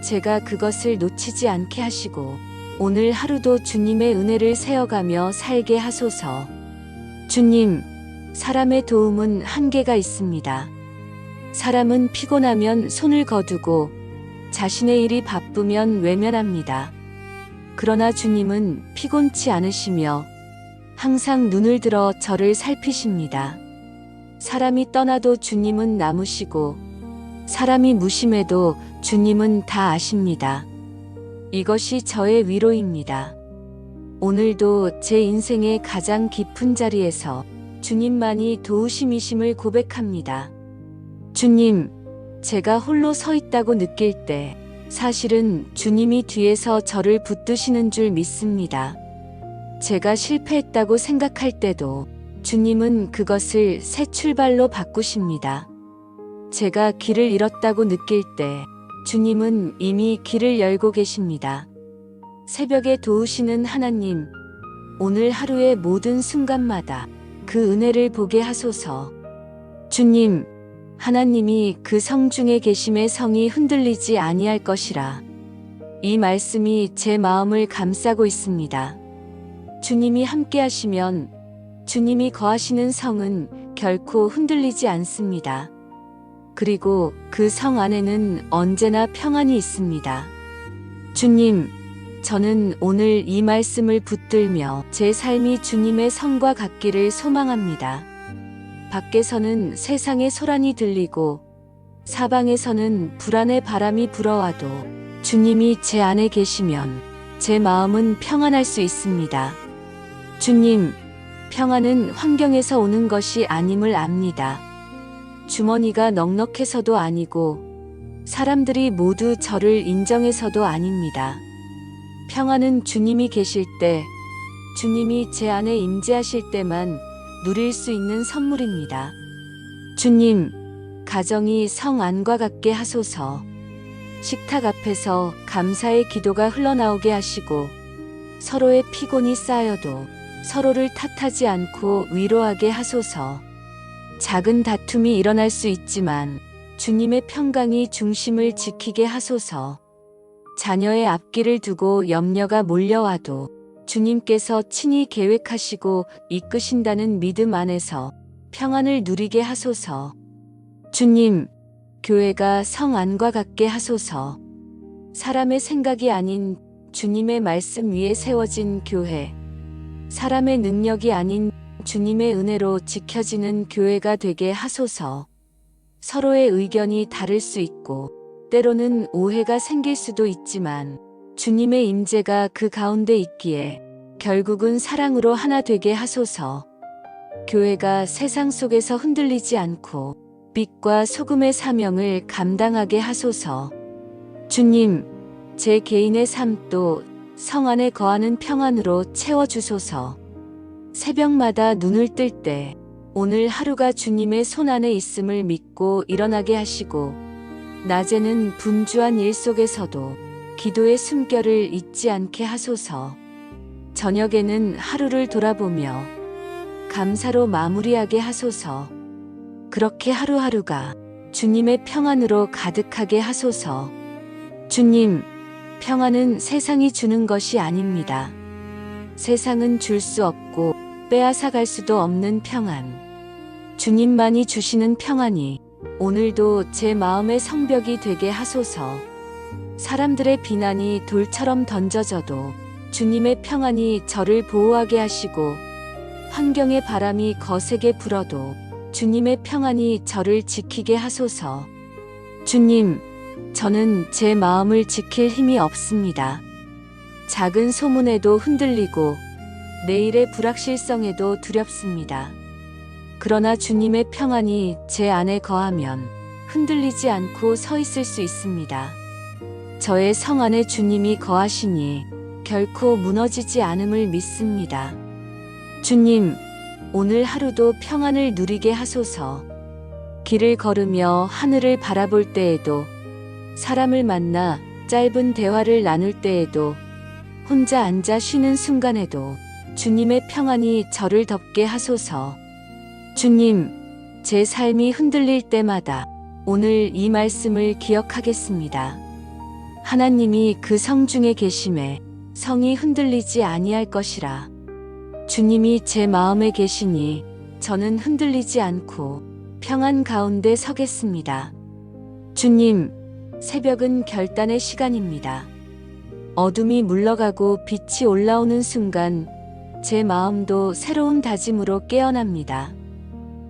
제가 그것을 놓치지 않게 하시고 오늘 하루도 주님의 은혜를 세어가며 살게 하소서. 주님, 사람의 도움은 한계가 있습니다. 사람은 피곤하면 손을 거두고 자신의 일이 바쁘면 외면합니다. 그러나 주님은 피곤치 않으시며 항상 눈을 들어 저를 살피십니다. 사람이 떠나도 주님은 남으시고 사람이 무심해도 주님은 다 아십니다. 이것이 저의 위로입니다. 오늘도 제 인생의 가장 깊은 자리에서 주님만이 도우심이심을 고백합니다. 주님, 제가 홀로 서 있다고 느낄 때 사실은 주님이 뒤에서 저를 붙드시는 줄 믿습니다. 제가 실패했다고 생각할 때도 주님은 그것을 새 출발로 바꾸십니다. 제가 길을 잃었다고 느낄 때 주님은 이미 길을 열고 계십니다. 새벽에 도우시는 하나님, 오늘 하루의 모든 순간마다 그 은혜를 보게 하소서. 주님, 하나님이 그 성 중에 계심의 성이 흔들리지 아니할 것이라. 이 말씀이 제 마음을 감싸고 있습니다. 주님이 함께 하시면 주님이 거하시는 성은 결코 흔들리지 않습니다. 그리고 그 성 안에는 언제나 평안이 있습니다. 주님, 저는 오늘 이 말씀을 붙들며 제 삶이 주님의 성과 같기를 소망합니다. 밖에서는 세상의 소란이 들리고 사방에서는 불안의 바람이 불어와도 주님이 제 안에 계시면 제 마음은 평안할 수 있습니다. 주님, 평안은 환경에서 오는 것이 아님을 압니다. 주머니가 넉넉해서도 아니고 사람들이 모두 저를 인정해서도 아닙니다. 평안은 주님이 계실 때, 주님이 제 안에 임재하실 때만 누릴 수 있는 선물입니다. 주님, 가정이 성 안과 같게 하소서. 식탁 앞에서 감사의 기도가 흘러나오게 하시고 서로의 피곤이 쌓여도 서로를 탓하지 않고 위로하게 하소서. 작은 다툼이 일어날 수 있지만 주님의 평강이 중심을 지키게 하소서. 자녀의 앞길을 두고 염려가 몰려와도 주님께서 친히 계획하시고 이끄신다는 믿음 안에서 평안을 누리게 하소서. 주님, 교회가 성 안과 같게 하소서. 사람의 생각이 아닌 주님의 말씀 위에 세워진 교회, 사람의 능력이 아닌 주님의 은혜로 지켜지는 교회가 되게 하소서. 서로의 의견이 다를 수 있고 때로는 오해가 생길 수도 있지만 주님의 임재가 그 가운데 있기에 결국은 사랑으로 하나 되게 하소서. 교회가 세상 속에서 흔들리지 않고 빛과 소금의 사명을 감당하게 하소서. 주님, 제 개인의 삶도 성 안에 거하는 평안으로 채워주소서. 새벽마다 눈을 뜰 때 오늘 하루가 주님의 손 안에 있음을 믿고 일어나게 하시고 낮에는 분주한 일 속에서도 기도의 숨결을 잊지 않게 하소서. 저녁에는 하루를 돌아보며 감사로 마무리하게 하소서. 그렇게 하루하루가 주님의 평안으로 가득하게 하소서. 주님, 평안은 세상이 주는 것이 아닙니다. 세상은 줄 수 없고 빼앗아갈 수도 없는 평안. 주님만이 주시는 평안이 오늘도 제 마음의 성벽이 되게 하소서. 사람들의 비난이 돌처럼 던져져도 주님의 평안이 저를 보호하게 하시고 환경의 바람이 거세게 불어도 주님의 평안이 저를 지키게 하소서. 주님, 저는 제 마음을 지킬 힘이 없습니다. 작은 소문에도 흔들리고 내일의 불확실성에도 두렵습니다. 그러나 주님의 평안이 제 안에 거하면 흔들리지 않고 서 있을 수 있습니다. 저의 성 안에 주님이 거하시니 결코 무너지지 않음을 믿습니다. 주님, 오늘 하루도 평안을 누리게 하소서. 길을 걸으며 하늘을 바라볼 때에도, 사람을 만나 짧은 대화를 나눌 때에도, 혼자 앉아 쉬는 순간에도 주님의 평안이 저를 덮게 하소서. 주님, 제 삶이 흔들릴 때마다 오늘 이 말씀을 기억하겠습니다. 하나님이 그 성 중에 계심에 성이 흔들리지 아니할 것이라. 주님이 제 마음에 계시니 저는 흔들리지 않고 평안 가운데 서겠습니다. 주님, 새벽은 결단의 시간입니다. 어둠이 물러가고 빛이 올라오는 순간 제 마음도 새로운 다짐으로 깨어납니다.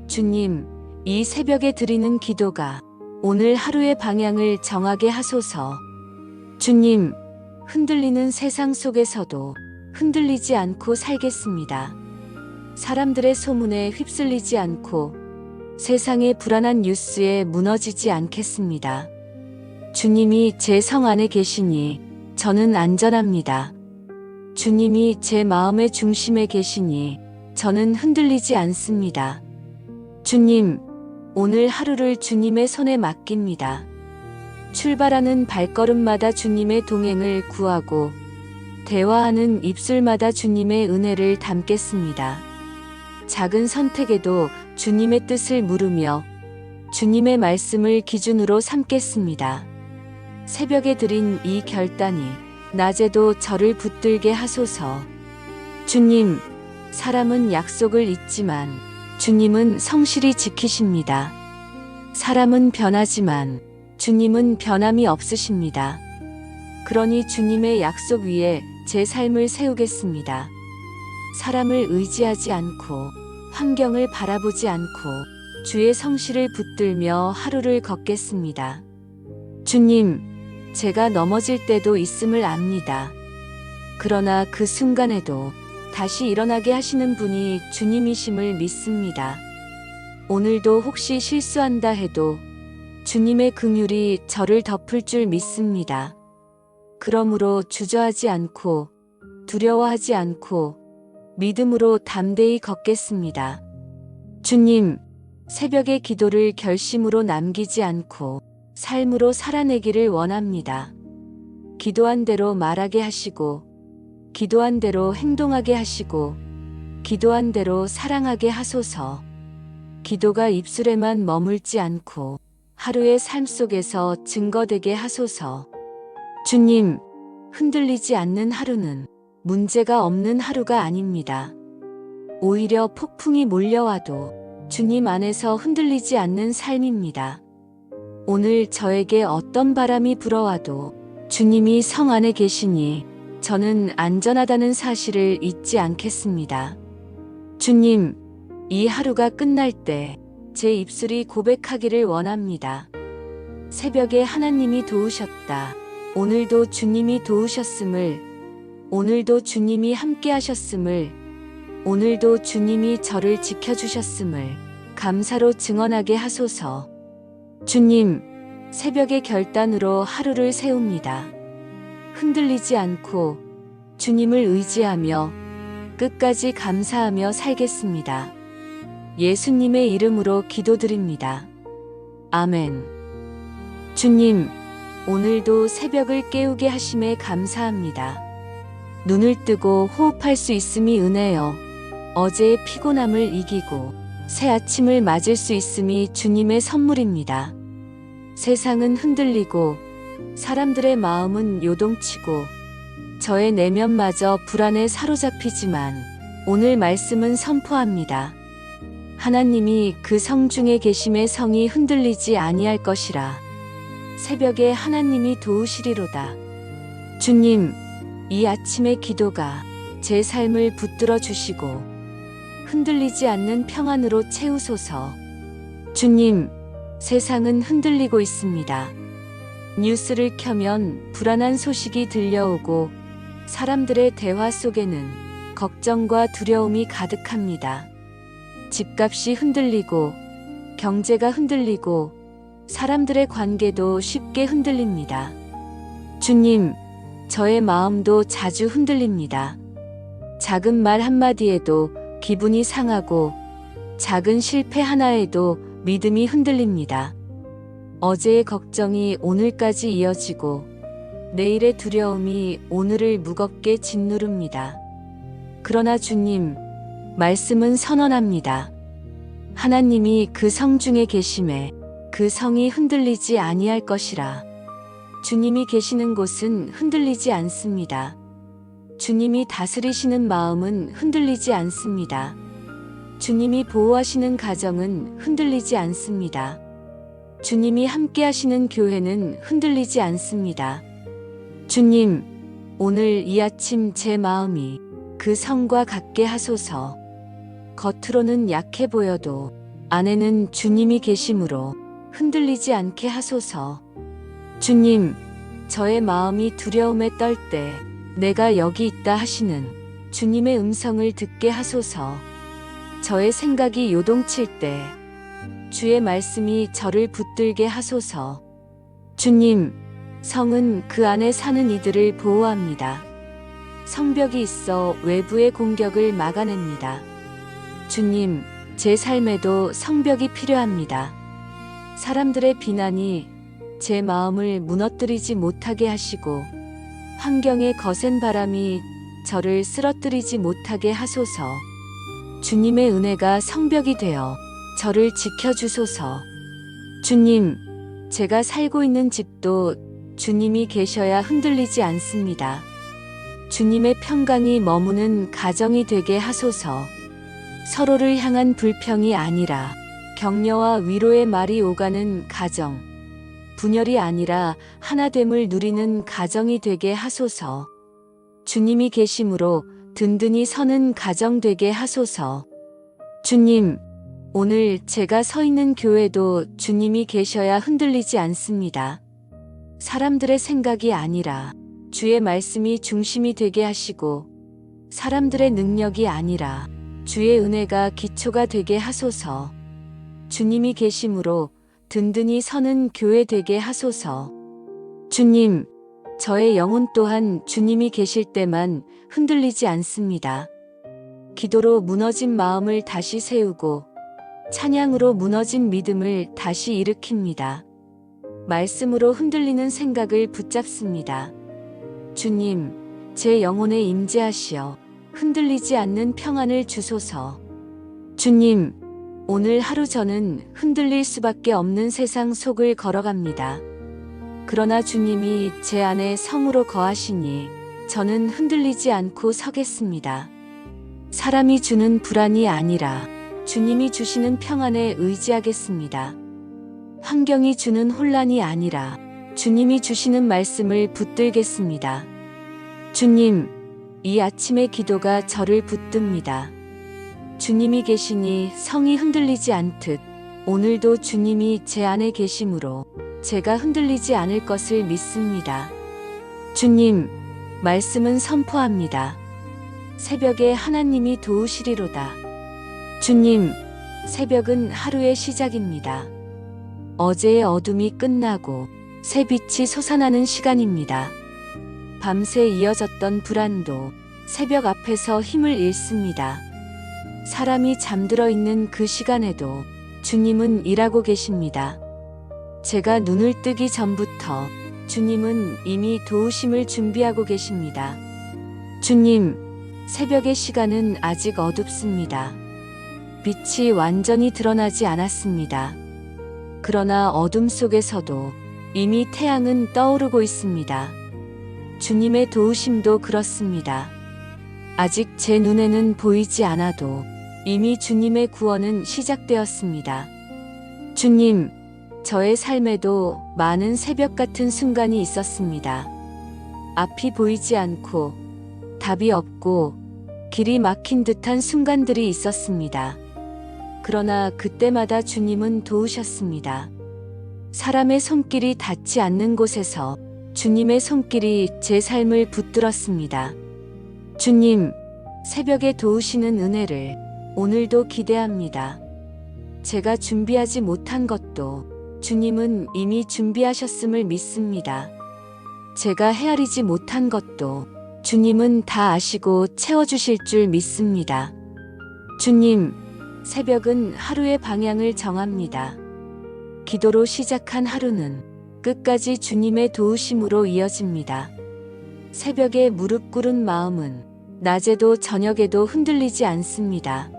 주님, 이 새벽에 드리는 기도가 오늘 하루의 방향을 정하게 하소서. 주님, 흔들리는 세상 속에서도 흔들리지 않고 살겠습니다. 사람들의 소문에 휩쓸리지 않고 세상의 불안한 뉴스에 무너지지 않겠습니다. 주님이 제 성 안에 계시니 저는 안전합니다. 주님이 제 마음의 중심에 계시니 저는 흔들리지 않습니다. 주님, 오늘 하루를 주님의 손에 맡깁니다. 출발하는 발걸음마다 주님의 동행을 구하고 대화하는 입술마다 주님의 은혜를 담겠습니다. 작은 선택에도 주님의 뜻을 물으며 주님의 말씀을 기준으로 삼겠습니다. 새벽에 드린 이 결단이 낮에도 저를 붙들게 하소서. 주님, 사람은 약속을 잊지만 주님은 성실히 지키십니다. 사람은 변하지만 주님은 변함이 없으십니다. 그러니 주님의 약속 위에 제 삶을 세우겠습니다. 사람을 의지하지 않고 환경을 바라보지 않고 주의 성실을 붙들며 하루를 걷겠습니다. 주님, 제가 넘어질 때도 있음을 압니다. 그러나 그 순간에도 다시 일어나게 하시는 분이 주님이심을 믿습니다. 오늘도 혹시 실수한다 해도 주님의 긍휼이 저를 덮을 줄 믿습니다. 그러므로 주저하지 않고 두려워하지 않고 믿음으로 담대히 걷겠습니다. 주님, 새벽의 기도를 결심으로 남기지 않고 삶으로 살아내기를 원합니다. 기도한 대로 말하게 하시고, 기도한 대로 행동하게 하시고, 기도한 대로 사랑하게 하소서. 기도가 입술에만 머물지 않고 하루의 삶 속에서 증거되게 하소서. 주님, 흔들리지 않는 하루는 문제가 없는 하루가 아닙니다. 오히려 폭풍이 몰려와도 주님 안에서 흔들리지 않는 삶입니다. 오늘 저에게 어떤 바람이 불어와도 주님이 성 안에 계시니 저는 안전하다는 사실을 잊지 않겠습니다. 주님, 이 하루가 끝날 때 제 입술이 고백하기를 원합니다. 새벽에 하나님이 도우셨다. 오늘도 주님이 도우셨음을, 오늘도 주님이 함께 하셨음을, 오늘도 주님이 저를 지켜주셨음을 감사로 증언하게 하소서. 주님, 새벽의 결단으로 하루를 세웁니다. 흔들리지 않고 주님을 의지하며 끝까지 감사하며 살겠습니다. 예수님의 이름으로 기도드립니다. 아멘. 주님, 오늘도 새벽을 깨우게 하심에 감사합니다. 눈을 뜨고 호흡할 수 있음이 은혜여. 어제의 피곤함을 이기고 새 아침을 맞을 수 있음이 주님의 선물입니다. 세상은 흔들리고 사람들의 마음은 요동치고 저의 내면마저 불안에 사로잡히지만 오늘 말씀은 선포합니다. 하나님이 그 성 중에 계심에 성이 흔들리지 아니할 것이라. 새벽에 하나님이 도우시리로다. 주님, 이 아침의 기도가 제 삶을 붙들어 주시고 흔들리지 않는 평안으로 채우소서. 주님, 세상은 흔들리고 있습니다. 뉴스를 켜면 불안한 소식이 들려오고 사람들의 대화 속에는 걱정과 두려움이 가득합니다. 집값이 흔들리고 경제가 흔들리고 사람들의 관계도 쉽게 흔들립니다. 주님, 저의 마음도 자주 흔들립니다. 작은 말 한마디에도 기분이 상하고 작은 실패 하나에도 믿음이 흔들립니다. 어제의 걱정이 오늘까지 이어지고 내일의 두려움이 오늘을 무겁게 짓누릅니다. 그러나 주님, 말씀은 선언합니다. 하나님이 그 성 중에 계심에 그 성이 흔들리지 아니할 것이라. 주님이 계시는 곳은 흔들리지 않습니다. 주님이 다스리시는 마음은 흔들리지 않습니다. 주님이 보호하시는 가정은 흔들리지 않습니다. 주님이 함께 하시는 교회는 흔들리지 않습니다. 주님, 오늘 이 아침 제 마음이 그 성과 같게 하소서. 겉으로는 약해 보여도 안에는 주님이 계심으로 흔들리지 않게 하소서. 주님, 저의 마음이 두려움에 떨 때 내가 여기 있다 하시는 주님의 음성을 듣게 하소서. 저의 생각이 요동칠 때 주의 말씀이 저를 붙들게 하소서. 주님, 성은 그 안에 사는 이들을 보호합니다. 성벽이 있어 외부의 공격을 막아냅니다. 주님, 제 삶에도 성벽이 필요합니다. 사람들의 비난이 제 마음을 무너뜨리지 못하게 하시고 환경의 거센 바람이 저를 쓰러뜨리지 못하게 하소서. 주님의 은혜가 성벽이 되어 저를 지켜주소서. 주님, 제가 살고 있는 집도 주님이 계셔야 흔들리지 않습니다. 주님의 평강이 머무는 가정이 되게 하소서. 서로를 향한 불평이 아니라 격려와 위로의 말이 오가는 가정, 분열이 아니라 하나됨을 누리는 가정이 되게 하소서. 주님이 계심으로 든든히 서는 가정 되게 하소서. 주님, 오늘 제가 서 있는 교회도 주님이 계셔야 흔들리지 않습니다. 사람들의 생각이 아니라 주의 말씀이 중심이 되게 하시고 사람들의 능력이 아니라 주의 은혜가 기초가 되게 하소서. 주님이 계심으로 든든히 서는 교회 되게 하소서. 주님, 저의 영혼 또한 주님이 계실 때만 흔들리지 않습니다. 기도로 무너진 마음을 다시 세우고 찬양으로 무너진 믿음을 다시 일으킵니다. 말씀으로 흔들리는 생각을 붙잡습니다. 주님, 제 영혼에 임재하시어 흔들리지 않는 평안을 주소서. 주님, 오늘 하루 저는 흔들릴 수밖에 없는 세상 속을 걸어갑니다. 그러나 주님이 제 안에 성으로 거하시니 저는 흔들리지 않고 서겠습니다. 사람이 주는 불안이 아니라 주님이 주시는 평안에 의지하겠습니다. 환경이 주는 혼란이 아니라 주님이 주시는 말씀을 붙들겠습니다. 주님, 이 아침의 기도가 저를 붙듭니다. 주님이 계시니 성이 흔들리지 않듯 오늘도 주님이 제 안에 계심으로 제가 흔들리지 않을 것을 믿습니다. 주님, 말씀은 선포합니다. 새벽에 하나님이 도우시리로다. 주님, 새벽은 하루의 시작입니다. 어제의 어둠이 끝나고 새 빛이 솟아나는 시간입니다. 밤새 이어졌던 불안도 새벽 앞에서 힘을 잃습니다. 사람이 잠들어 있는 그 시간에도 주님은 일하고 계십니다. 제가 눈을 뜨기 전부터 주님은 이미 도우심을 준비하고 계십니다. 주님, 새벽의 시간은 아직 어둡습니다. 빛이 완전히 드러나지 않았습니다. 그러나 어둠 속에서도 이미 태양은 떠오르고 있습니다. 주님의 도우심도 그렇습니다. 아직 제 눈에는 보이지 않아도 이미 주님의 구원은 시작되었습니다. 주님, 저의 삶에도 많은 새벽 같은 순간이 있었습니다. 앞이 보이지 않고 답이 없고 길이 막힌 듯한 순간들이 있었습니다. 그러나 그때마다 주님은 도우셨습니다. 사람의 손길이 닿지 않는 곳에서 주님의 손길이 제 삶을 붙들었습니다. 주님, 새벽에 도우시는 은혜를 오늘도 기대합니다. 제가 준비하지 못한 것도 주님은 이미 준비하셨음을 믿습니다. 제가 헤아리지 못한 것도 주님은 다 아시고 채워주실 줄 믿습니다. 주님, 새벽은 하루의 방향을 정합니다. 기도로 시작한 하루는 끝까지 주님의 도우심으로 이어집니다. 새벽에 무릎 꿇은 마음은 낮에도 저녁에도 흔들리지 않습니다.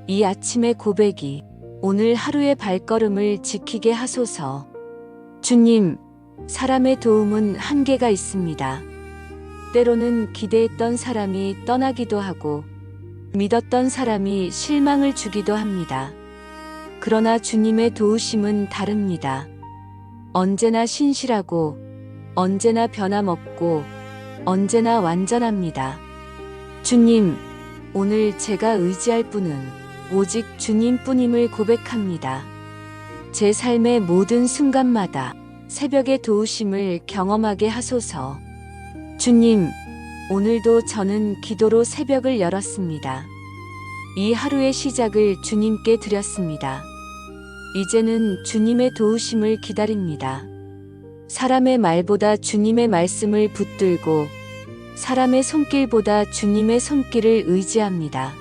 이 아침의 고백이 오늘 하루의 발걸음을 지키게 하소서. 주님, 사람의 도움은 한계가 있습니다. 때로는 기대했던 사람이 떠나기도 하고 믿었던 사람이 실망을 주기도 합니다. 그러나 주님의 도우심은 다릅니다. 언제나 신실하고 언제나 변함없고 언제나 완전합니다. 주님, 오늘 제가 의지할 분은 오직 주님뿐임을 고백합니다. 제 삶의 모든 순간마다 새벽의 도우심을 경험하게 하소서. 주님, 오늘도 저는 기도로 새벽을 열었습니다. 이 하루의 시작을 주님께 드렸습니다. 이제는 주님의 도우심을 기다립니다. 사람의 말보다 주님의 말씀을 붙들고 사람의 손길보다 주님의 손길을 의지합니다.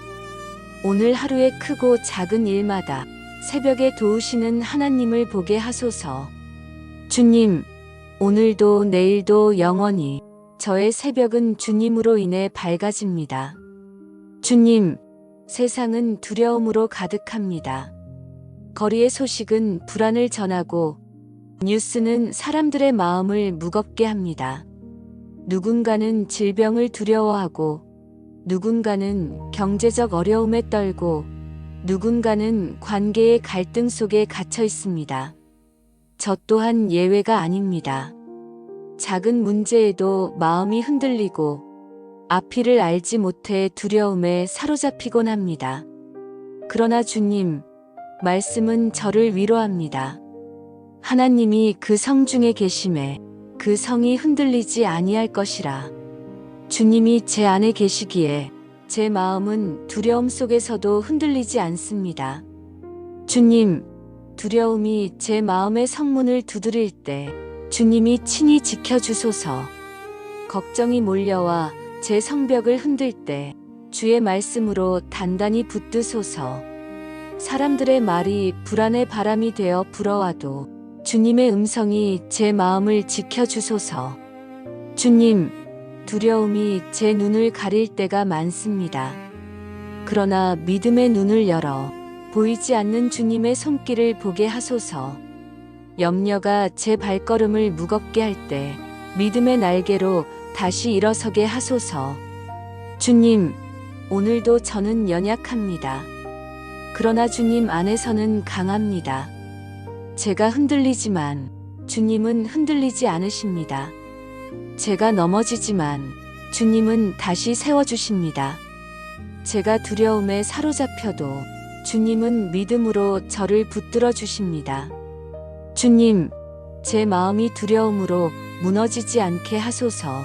오늘 하루의 크고 작은 일마다 새벽에 도우시는 하나님을 보게 하소서. 주님, 오늘도 내일도 영원히 저의 새벽은 주님으로 인해 밝아집니다. 주님, 세상은 두려움으로 가득합니다. 거리의 소식은 불안을 전하고 뉴스는 사람들의 마음을 무겁게 합니다. 누군가는 질병을 두려워하고 누군가는 경제적 어려움에 떨고 누군가는 관계의 갈등 속에 갇혀 있습니다. 저 또한 예외가 아닙니다. 작은 문제에도 마음이 흔들리고 앞이를 알지 못해 두려움에 사로잡히곤 합니다. 그러나 주님, 말씀은 저를 위로합니다. 하나님이 그 성 중에 계심에 그 성이 흔들리지 아니할 것이라. 주님이 제 안에 계시기에 제 마음은 두려움 속에서도 흔들리지 않습니다. 주님, 두려움이 제 마음의 성문을 두드릴 때 주님이 친히 지켜주소서. 걱정이 몰려와 제 성벽을 흔들 때 주의 말씀으로 단단히 붙드소서. 사람들의 말이 불안의 바람이 되어 불어와도 주님의 음성이 제 마음을 지켜주소서. 주님, 두려움이 제 눈을 가릴 때가 많습니다. 그러나 믿음의 눈을 열어 보이지 않는 주님의 손길을 보게 하소서. 염려가 제 발걸음을 무겁게 할 때 믿음의 날개로 다시 일어서게 하소서. 주님, 오늘도 저는 연약합니다. 그러나 주님 안에서는 강합니다. 제가 흔들리지만 주님은 흔들리지 않으십니다. 제가 넘어지지만 주님은 다시 세워주십니다. 제가 두려움에 사로잡혀도 주님은 믿음으로 저를 붙들어 주십니다. 주님, 제 마음이 두려움으로 무너지지 않게 하소서.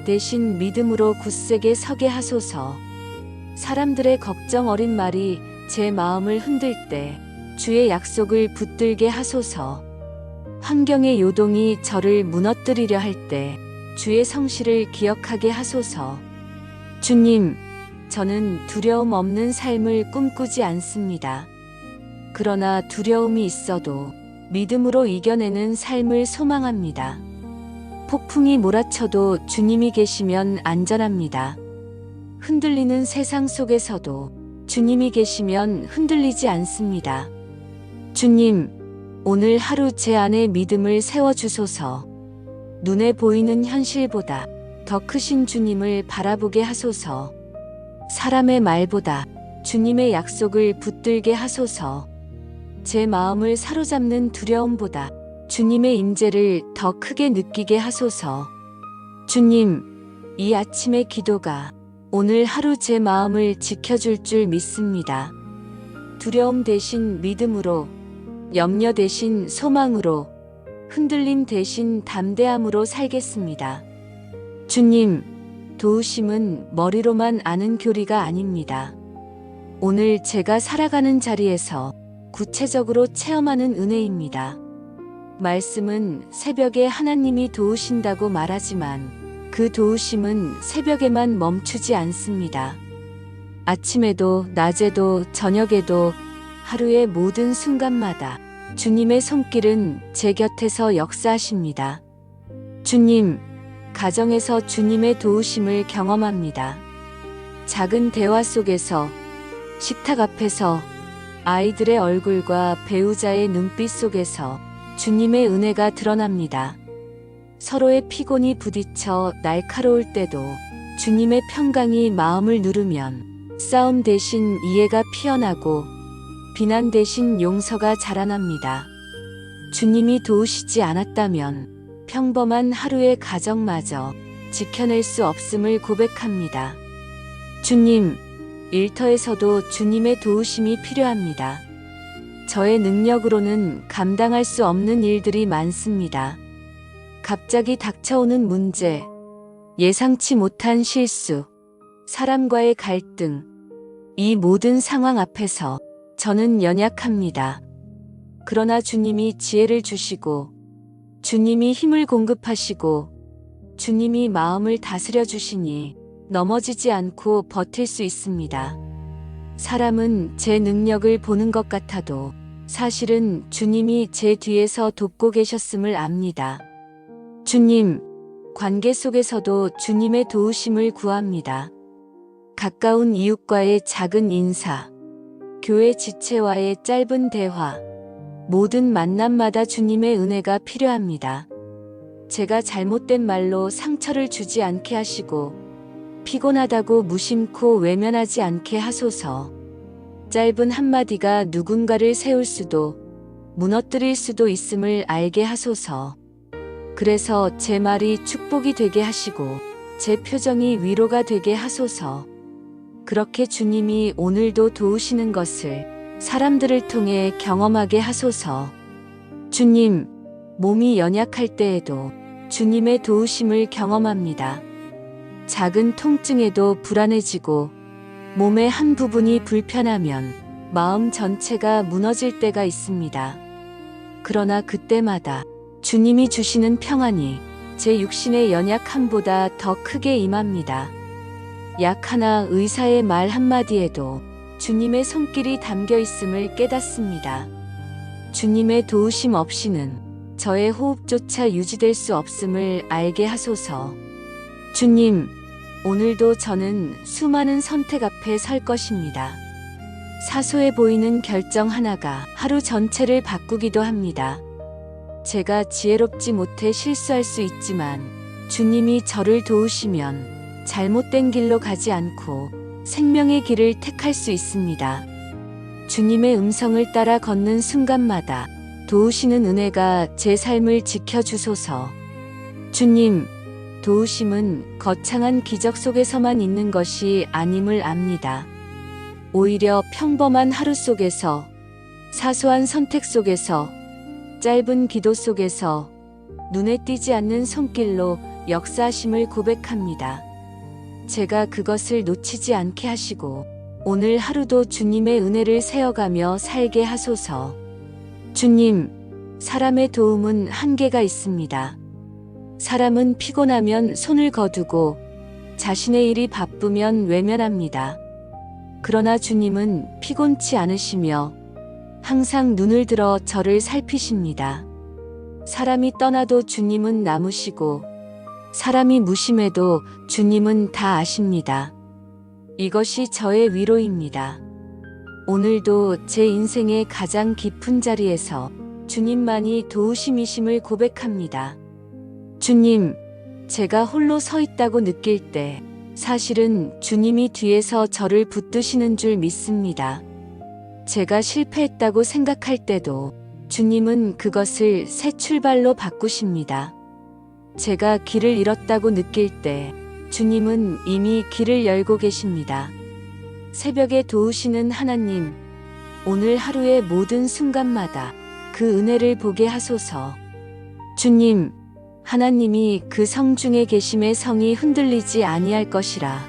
대신 믿음으로 굳세게 서게 하소서. 사람들의 걱정 어린 말이 제 마음을 흔들 때 주의 약속을 붙들게 하소서. 환경의 요동이 저를 무너뜨리려 할 때 주의 성실을 기억하게 하소서. 주님, 저는 두려움 없는 삶을 꿈꾸지 않습니다. 그러나 두려움이 있어도 믿음으로 이겨내는 삶을 소망합니다. 폭풍이 몰아쳐도 주님이 계시면 안전합니다. 흔들리는 세상 속에서도 주님이 계시면 흔들리지 않습니다. 주님, 오늘 하루 제 안에 믿음을 세워주소서. 눈에 보이는 현실보다 더 크신 주님을 바라보게 하소서. 사람의 말보다 주님의 약속을 붙들게 하소서. 제 마음을 사로잡는 두려움보다 주님의 임재를 더 크게 느끼게 하소서. 주님, 이 아침의 기도가 오늘 하루 제 마음을 지켜줄 줄 믿습니다. 두려움 대신 믿음으로, 염려 대신 소망으로, 흔들림 대신 담대함으로 살겠습니다. 주님, 도우심은 머리로만 아는 교리가 아닙니다. 오늘 제가 살아가는 자리에서 구체적으로 체험하는 은혜입니다. 말씀은 새벽에 하나님이 도우신다고 말하지만 그 도우심은 새벽에만 멈추지 않습니다. 아침에도 낮에도 저녁에도 하루의 모든 순간마다 주님의 손길은 제 곁에서 역사하십니다. 주님, 가정에서 주님의 도우심을 경험합니다. 작은 대화 속에서, 식탁 앞에서, 아이들의 얼굴과 배우자의 눈빛 속에서 주님의 은혜가 드러납니다. 서로의 피곤이 부딪혀 날카로울 때도 주님의 평강이 마음을 누르면 싸움 대신 이해가 피어나고 비난 대신 용서가 자라납니다. 주님이 도우시지 않았다면 평범한 하루의 가정마저 지켜낼 수 없음을 고백합니다. 주님, 일터에서도 주님의 도우심이 필요합니다. 저의 능력으로는 감당할 수 없는 일들이 많습니다. 갑자기 닥쳐오는 문제, 예상치 못한 실수, 사람과의 갈등, 이 모든 상황 앞에서 저는 연약합니다. 그러나 주님이 지혜를 주시고, 주님이 힘을 공급하시고, 주님이 마음을 다스려 주시니 넘어지지 않고 버틸 수 있습니다. 사람은 제 능력을 보는 것 같아도 사실은 주님이 제 뒤에서 돕고 계셨음을 압니다. 주님, 관계 속에서도 주님의 도우심을 구합니다. 가까운 이웃과의 작은 인사, 교회 지체와의 짧은 대화, 모든 만남마다 주님의 은혜가 필요합니다. 제가 잘못된 말로 상처를 주지 않게 하시고 피곤하다고 무심코 외면하지 않게 하소서. 짧은 한마디가 누군가를 세울 수도 무너뜨릴 수도 있음을 알게 하소서. 그래서 제 말이 축복이 되게 하시고 제 표정이 위로가 되게 하소서. 그렇게 주님이 오늘도 도우시는 것을 사람들을 통해 경험하게 하소서. 주님, 몸이 연약할 때에도 주님의 도우심을 경험합니다. 작은 통증에도 불안해지고 몸의 한 부분이 불편하면 마음 전체가 무너질 때가 있습니다. 그러나 그때마다 주님이 주시는 평안이 제 육신의 연약함보다 더 크게 임합니다. 약 하나 의사의 말 한마디에도 주님의 손길이 담겨 있음을 깨닫습니다. 주님의 도우심 없이는 저의 호흡조차 유지될 수 없음을 알게 하소서. 주님, 오늘도 저는 수많은 선택 앞에 설 것입니다. 사소해 보이는 결정 하나가 하루 전체를 바꾸기도 합니다. 제가 지혜롭지 못해 실수할 수 있지만 주님이 저를 도우시면 잘못된 길로 가지 않고 생명의 길을 택할 수 있습니다. 주님의 음성을 따라 걷는 순간마다 도우시는 은혜가 제 삶을 지켜주소서. 주님, 도우심은 거창한 기적 속에서만 있는 것이 아님을 압니다. 오히려 평범한 하루 속에서, 사소한 선택 속에서, 짧은 기도 속에서 눈에 띄지 않는 손길로 역사하심을 고백합니다. 제가 그것을 놓치지 않게 하시고 오늘 하루도 주님의 은혜를 세어가며 살게 하소서. 주님, 사람의 도움은 한계가 있습니다. 사람은 피곤하면 손을 거두고 자신의 일이 바쁘면 외면합니다. 그러나 주님은 피곤치 않으시며 항상 눈을 들어 저를 살피십니다. 사람이 떠나도 주님은 남으시고 사람이 무심해도 주님은 다 아십니다. 이것이 저의 위로입니다. 오늘도 제 인생의 가장 깊은 자리에서 주님만이 도우심이심을 고백합니다. 주님, 제가 홀로 서 있다고 느낄 때 사실은 주님이 뒤에서 저를 붙드시는 줄 믿습니다. 제가 실패했다고 생각할 때도 주님은 그것을 새 출발로 바꾸십니다. 제가 길을 잃었다고 느낄 때 주님은 이미 길을 열고 계십니다. 새벽에 도우시는 하나님, 오늘 하루의 모든 순간마다 그 은혜를 보게 하소서. 주님, 하나님이 그 성 중에 계심에 성이 흔들리지 아니할 것이라.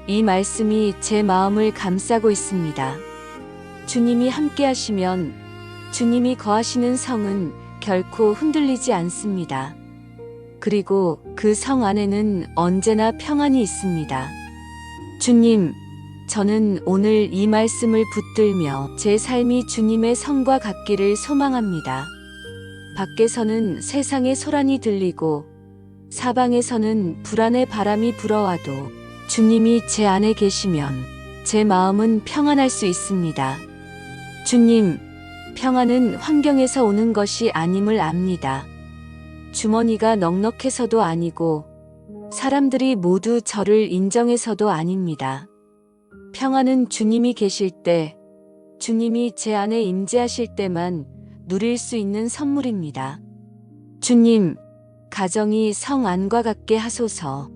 이 말씀이 제 마음을 감싸고 있습니다. 주님이 함께 하시면 주님이 거하시는 성은 결코 흔들리지 않습니다. 그리고 그 성 안에는 언제나 평안이 있습니다. 주님, 저는 오늘 이 말씀을 붙들며 제 삶이 주님의 성과 같기를 소망합니다. 밖에서는 세상의 소란이 들리고 사방에서는 불안의 바람이 불어와도 주님이 제 안에 계시면 제 마음은 평안할 수 있습니다. 주님, 평안은 환경에서 오는 것이 아님을 압니다. 주머니가 넉넉해서도 아니고 사람들이 모두 저를 인정해서도 아닙니다. 평안은 주님이 계실 때, 주님이 제 안에 임재하실 때만 누릴 수 있는 선물입니다. 주님, 가정이 성 안과 같게 하소서.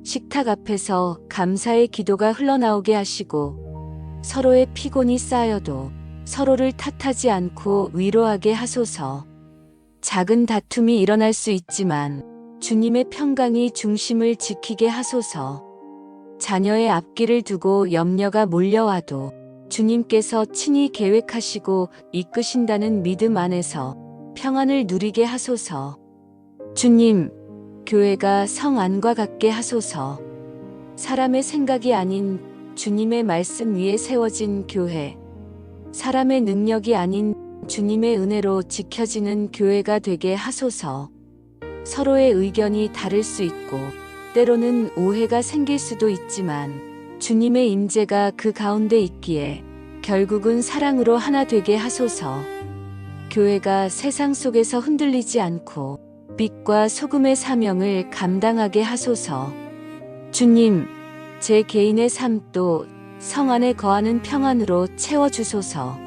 식탁 앞에서 감사의 기도가 흘러나오게 하시고 서로의 피곤이 쌓여도 서로를 탓하지 않고 위로하게 하소서. 작은 다툼이 일어날 수 있지만 주님의 평강이 중심을 지키게 하소서. 자녀의 앞길을 두고 염려가 몰려와도 주님께서 친히 계획하시고 이끄신다는 믿음 안에서 평안을 누리게 하소서. 주님, 교회가 성 안과 같게 하소서. 사람의 생각이 아닌 주님의 말씀 위에 세워진 교회, 사람의 능력이 아닌 주님의 은혜로 지켜지는 교회가 되게 하소서. 서로의 의견이 다를 수 있고 때로는 오해가 생길 수도 있지만 주님의 임재가 그 가운데 있기에 결국은 사랑으로 하나 되게 하소서. 교회가 세상 속에서 흔들리지 않고 빛과 소금의 사명을 감당하게 하소서. 주님, 제 개인의 삶도 성 안에 거하는 평안으로 채워주소서.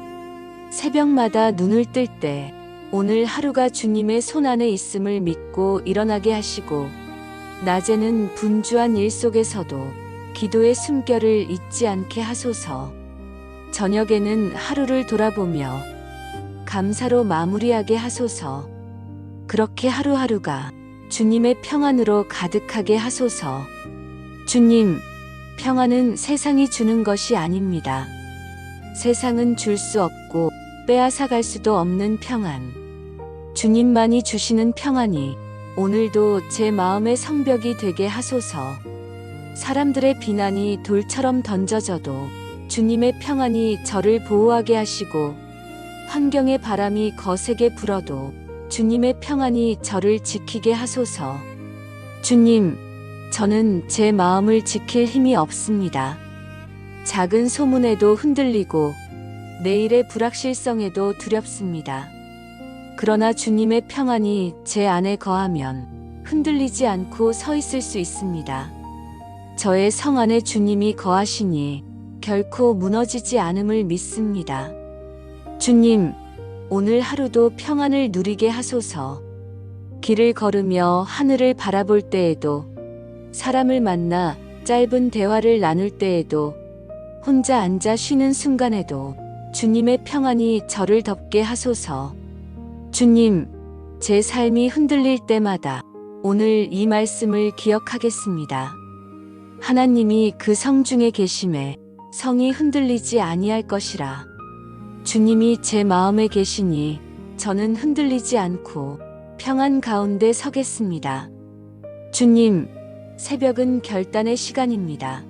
새벽마다 눈을 뜰 때 오늘 하루가 주님의 손 안에 있음을 믿고 일어나게 하시고 낮에는 분주한 일 속에서도 기도의 숨결을 잊지 않게 하소서. 저녁에는 하루를 돌아보며 감사로 마무리하게 하소서. 그렇게 하루하루가 주님의 평안으로 가득하게 하소서. 주님, 평안은 세상이 주는 것이 아닙니다. 세상은 줄 수 없고 빼앗아갈 수도 없는 평안. 주님만이 주시는 평안이 오늘도 제 마음의 성벽이 되게 하소서. 사람들의 비난이 돌처럼 던져져도 주님의 평안이 저를 보호하게 하시고 환경의 바람이 거세게 불어도 주님의 평안이 저를 지키게 하소서. 주님, 저는 제 마음을 지킬 힘이 없습니다. 작은 소문에도 흔들리고 내일의 불확실성에도 두렵습니다. 그러나 주님의 평안이 제 안에 거하면 흔들리지 않고 서 있을 수 있습니다. 저의 성 안에 주님이 거하시니 결코 무너지지 않음을 믿습니다. 주님, 오늘 하루도 평안을 누리게 하소서. 길을 걸으며 하늘을 바라볼 때에도, 사람을 만나 짧은 대화를 나눌 때에도, 혼자 앉아 쉬는 순간에도 주님의 평안이 저를 덮게 하소서. 주님, 제 삶이 흔들릴 때마다 오늘 이 말씀을 기억하겠습니다. 하나님이 그 성 중에 계심에 성이 흔들리지 아니할 것이라. 주님이 제 마음에 계시니 저는 흔들리지 않고 평안 가운데 서겠습니다. 주님, 새벽은 결단의 시간입니다.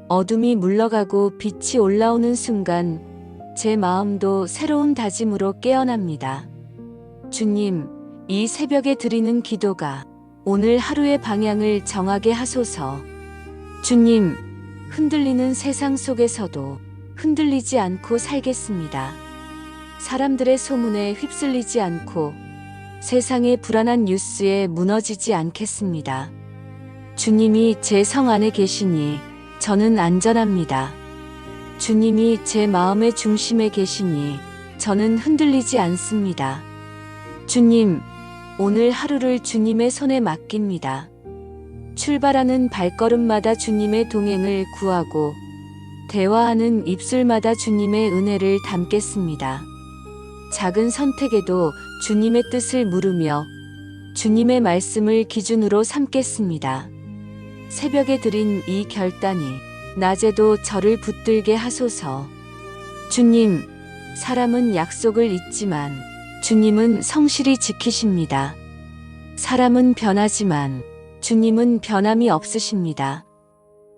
어둠이 물러가고 빛이 올라오는 순간 제 마음도 새로운 다짐으로 깨어납니다. 주님, 이 새벽에 드리는 기도가 오늘 하루의 방향을 정하게 하소서. 주님, 흔들리는 세상 속에서도 흔들리지 않고 살겠습니다. 사람들의 소문에 휩쓸리지 않고 세상의 불안한 뉴스에 무너지지 않겠습니다. 주님이 제 성 안에 계시니 저는 안전합니다. 주님이 제 마음의 중심에 계시니 저는 흔들리지 않습니다. 주님, 오늘 하루를 주님의 손에 맡깁니다. 출발하는 발걸음마다 주님의 동행을 구하고 대화하는 입술마다 주님의 은혜를 담겠습니다. 작은 선택에도 주님의 뜻을 물으며 주님의 말씀을 기준으로 삼겠습니다. 새벽에 드린 이 결단이 낮에도 저를 붙들게 하소서. 주님, 사람은 약속을 잊지만 주님은 성실히 지키십니다. 사람은 변하지만 주님은 변함이 없으십니다.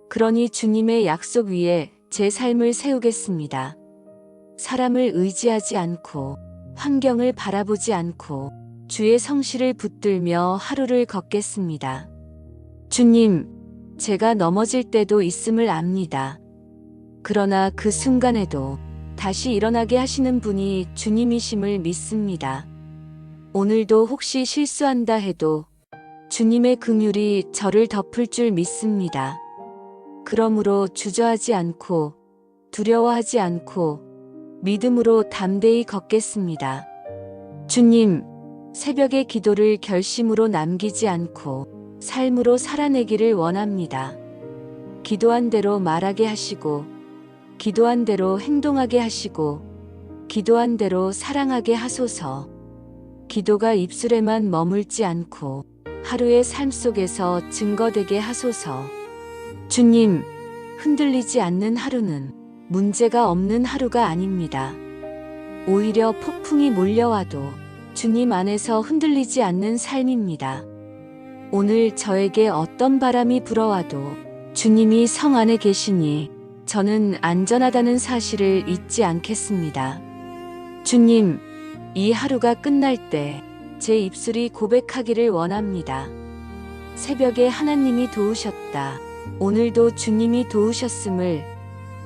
그러니 주님의 약속 위에 제 삶을 세우겠습니다. 사람을 의지하지 않고 환경을 바라보지 않고 주의 성실을 붙들며 하루를 걷겠습니다. 주님, 제가 넘어질 때도 있음을 압니다. 그러나 그 순간에도 다시 일어나게 하시는 분이 주님이심을 믿습니다. 오늘도 혹시 실수한다 해도 주님의 긍휼이 저를 덮을 줄 믿습니다. 그러므로 주저하지 않고 두려워하지 않고 믿음으로 담대히 걷겠습니다. 주님, 새벽의 기도를 결심으로 남기지 않고 삶으로 살아내기를 원합니다. 기도한 대로 말하게 하시고, 기도한 대로 행동하게 하시고, 기도한 대로 사랑하게 하소서. 기도가 입술에만 머물지 않고 하루의 삶 속에서 증거되게 하소서. 주님, 흔들리지 않는 하루는 문제가 없는 하루가 아닙니다. 오히려 폭풍이 몰려와도 주님 안에서 흔들리지 않는 삶입니다. 오늘 저에게 어떤 바람이 불어와도 주님이 성 안에 계시니 저는 안전하다는 사실을 잊지 않겠습니다. 주님, 이 하루가 끝날 때 제 입술이 고백하기를 원합니다. 새벽에 하나님이 도우셨다. 오늘도 주님이 도우셨음을,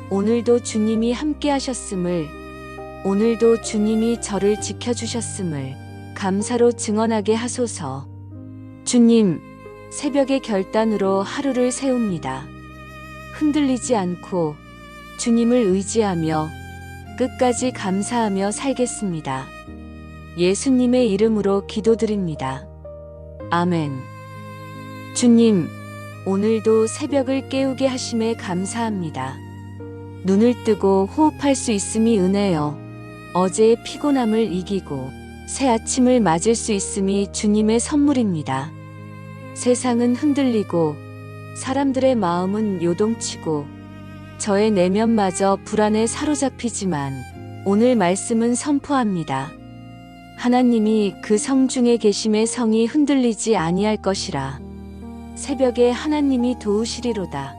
오늘도 주님이 함께 하셨음을, 오늘도 주님이 저를 지켜주셨음을 감사로 증언하게 하소서. 주님, 새벽의 결단으로 하루를 세웁니다. 흔들리지 않고 주님을 의지하며 끝까지 감사하며 살겠습니다. 예수님의 이름으로 기도드립니다. 아멘. 주님, 오늘도 새벽을 깨우게 하심에 감사합니다. 눈을 뜨고 호흡할 수 있음이 은혜여. 어제의 피곤함을 이기고 새 아침을 맞을 수 있음이 주님의 선물입니다. 세상은 흔들리고 사람들의 마음은 요동치고 저의 내면마저 불안에 사로잡히지만 오늘 말씀은 선포합니다. 하나님이 그 성 중에 계심에 성이 흔들리지 아니할 것이라. 새벽에 하나님이 도우시리로다.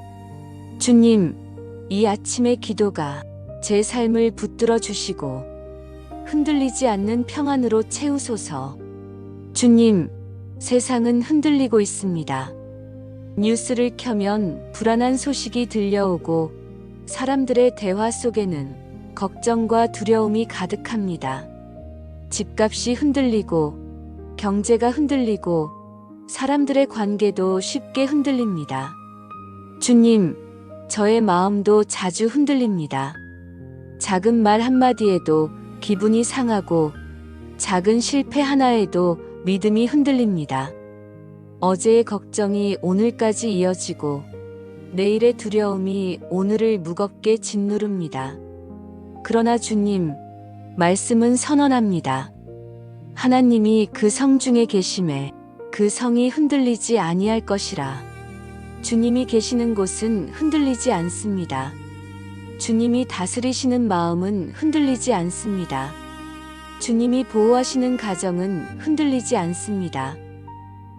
주님, 이 아침의 기도가 제 삶을 붙들어 주시고 흔들리지 않는 평안으로 채우소서. 주님, 세상은 흔들리고 있습니다. 뉴스를 켜면 불안한 소식이 들려오고 사람들의 대화 속에는 걱정과 두려움이 가득합니다. 집값이 흔들리고 경제가 흔들리고 사람들의 관계도 쉽게 흔들립니다. 주님, 저의 마음도 자주 흔들립니다. 작은 말 한마디에도 기분이 상하고 작은 실패 하나에도 믿음이 흔들립니다. 어제의 걱정이 오늘까지 이어지고 내일의 두려움이 오늘을 무겁게 짓누릅니다. 그러나 주님, 말씀은 선언합니다. 하나님이 그 성 중에 계심에 그 성이 흔들리지 아니할 것이라. 주님이 계시는 곳은 흔들리지 않습니다. 주님이 다스리시는 마음은 흔들리지 않습니다. 주님이 보호하시는 가정은 흔들리지 않습니다.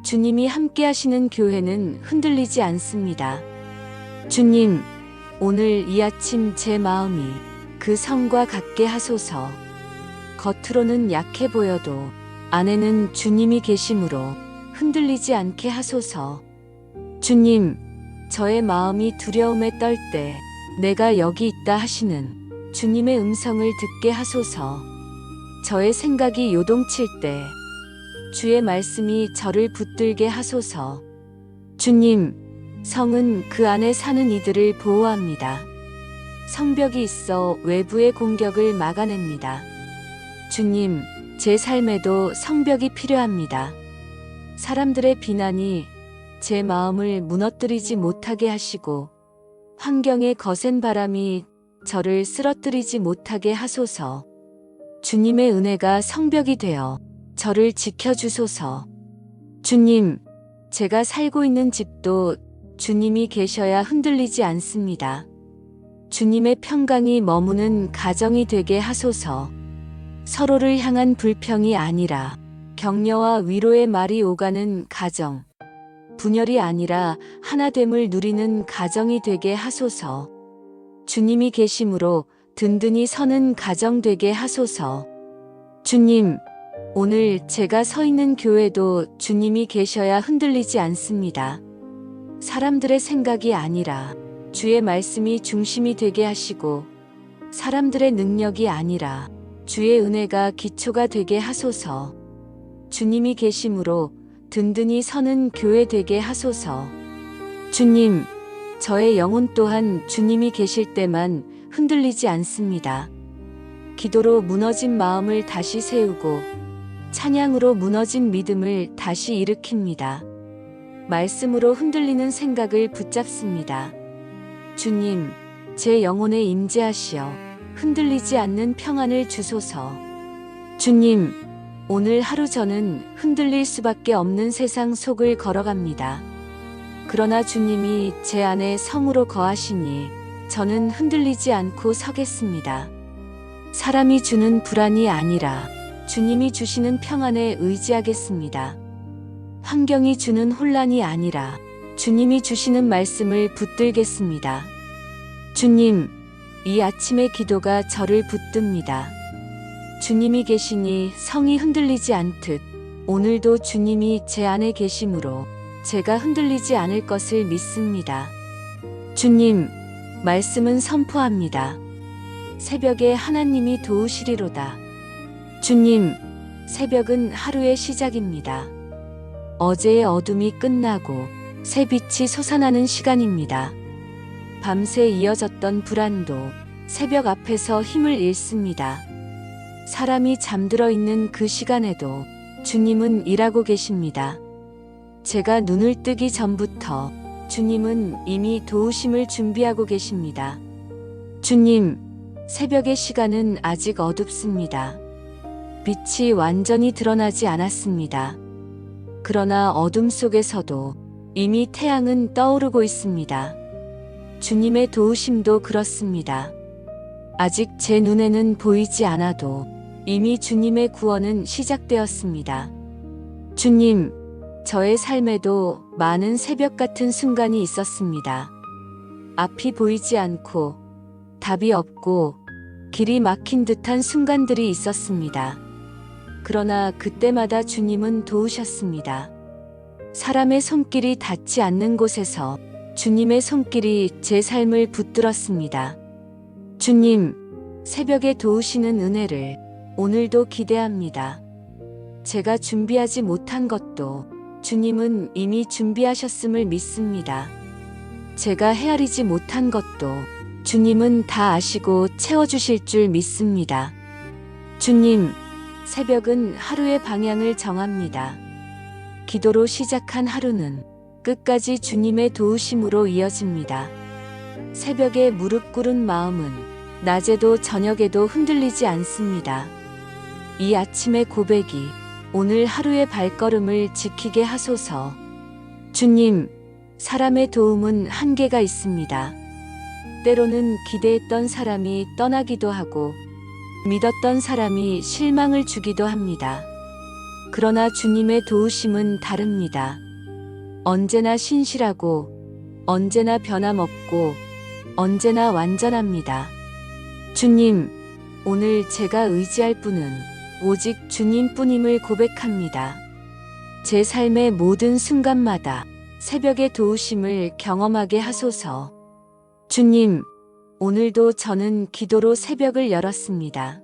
주님이 함께하시는 교회는 흔들리지 않습니다. 주님, 오늘 이 아침 제 마음이 그 성과 같게 하소서. 겉으로는 약해 보여도 안에는 주님이 계심으로 흔들리지 않게 하소서. 주님, 저의 마음이 두려움에 떨 때 내가 여기 있다 하시는 주님의 음성을 듣게 하소서. 저의 생각이 요동칠 때 주의 말씀이 저를 붙들게 하소서. 주님, 성은 그 안에 사는 이들을 보호합니다. 성벽이 있어 외부의 공격을 막아냅니다. 주님, 제 삶에도 성벽이 필요합니다. 사람들의 비난이 제 마음을 무너뜨리지 못하게 하시고 환경의 거센 바람이 저를 쓰러뜨리지 못하게 하소서. 주님의 은혜가 성벽이 되어 저를 지켜주소서. 주님, 제가 살고 있는 집도 주님이 계셔야 흔들리지 않습니다. 주님의 평강이 머무는 가정이 되게 하소서. 서로를 향한 불평이 아니라 격려와 위로의 말이 오가는 가정. 분열이 아니라 하나됨을 누리는 가정이 되게 하소서. 주님이 계심으로 든든히 서는 가정 되게 하소서. 주님, 오늘 제가 서 있는 교회도 주님이 계셔야 흔들리지 않습니다. 사람들의 생각이 아니라 주의 말씀이 중심이 되게 하시고 사람들의 능력이 아니라 주의 은혜가 기초가 되게 하소서. 주님이 계심으로 든든히 서는 교회 되게 하소서. 주님, 저의 영혼 또한 주님이 계실 때만 흔들리지 않습니다. 기도로 무너진 마음을 다시 세우고 찬양으로 무너진 믿음을 다시 일으킵니다. 말씀으로 흔들리는 생각을 붙잡습니다. 주님, 제 영혼에 임재하시어 흔들리지 않는 평안을 주소서. 주님, 오늘 하루 저는 흔들릴 수밖에 없는 세상 속을 걸어갑니다. 그러나 주님이 제 안에 성으로 거하시니 저는 흔들리지 않고 서겠습니다. 사람이 주는 불안이 아니라 주님이 주시는 평안에 의지하겠습니다. 환경이 주는 혼란이 아니라 주님이 주시는 말씀을 붙들겠습니다. 주님, 이 아침의 기도가 저를 붙듭니다. 주님이 계시니 성이 흔들리지 않듯 오늘도 주님이 제 안에 계심으로 제가 흔들리지 않을 것을 믿습니다. 주님, 말씀은 선포합니다. 새벽에 하나님이 도우시리로다. 주님, 새벽은 하루의 시작입니다. 어제의 어둠이 끝나고 새 빛이 솟아나는 시간입니다. 밤새 이어졌던 불안도 새벽 앞에서 힘을 잃습니다. 사람이 잠들어 있는 그 시간에도 주님은 일하고 계십니다. 제가 눈을 뜨기 전부터 주님은 이미 도우심을 준비하고 계십니다. 주님, 새벽의 시간은 아직 어둡습니다. 빛이 완전히 드러나지 않았습니다. 그러나 어둠 속에서도 이미 태양은 떠오르고 있습니다. 주님의 도우심도 그렇습니다. 아직 제 눈에는 보이지 않아도 이미 주님의 구원은 시작되었습니다. 주님, 저의 삶에도 많은 새벽 같은 순간이 있었습니다. 앞이 보이지 않고 답이 없고 길이 막힌 듯한 순간들이 있었습니다. 그러나 그때마다 주님은 도우셨습니다. 사람의 손길이 닿지 않는 곳에서 주님의 손길이 제 삶을 붙들었습니다. 주님, 새벽에 도우시는 은혜를 오늘도 기대합니다. 제가 준비하지 못한 것도 주님은 이미 준비하셨음을 믿습니다. 제가 헤아리지 못한 것도 주님은 다 아시고 채워주실 줄 믿습니다. 주님, 새벽은 하루의 방향을 정합니다. 기도로 시작한 하루는 끝까지 주님의 도우심으로 이어집니다. 새벽에 무릎 꿇은 마음은 낮에도 저녁에도 흔들리지 않습니다. 이 아침의 고백이 오늘 하루의 발걸음을 지키게 하소서. 주님, 사람의 도움은 한계가 있습니다. 때로는 기대했던 사람이 떠나기도 하고 믿었던 사람이 실망을 주기도 합니다. 그러나 주님의 도우심은 다릅니다. 언제나 신실하고 언제나 변함없고 언제나 완전합니다. 주님, 오늘 제가 의지할 분은 오직 주님뿐임을 고백합니다. 제 삶의 모든 순간마다 새벽의 도우심을 경험하게 하소서. 주님, 오늘도 저는 기도로 새벽을 열었습니다.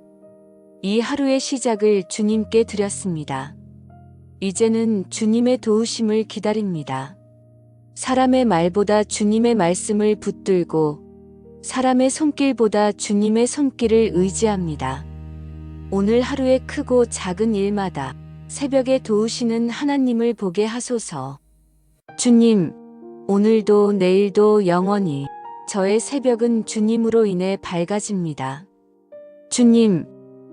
이 하루의 시작을 주님께 드렸습니다. 이제는 주님의 도우심을 기다립니다. 사람의 말보다 주님의 말씀을 붙들고 사람의 손길보다 주님의 손길을 의지합니다. 오늘 하루의 크고 작은 일마다 새벽에 도우시는 하나님을 보게 하소서. 주님, 오늘도 내일도 영원히 저의 새벽은 주님으로 인해 밝아집니다. 주님,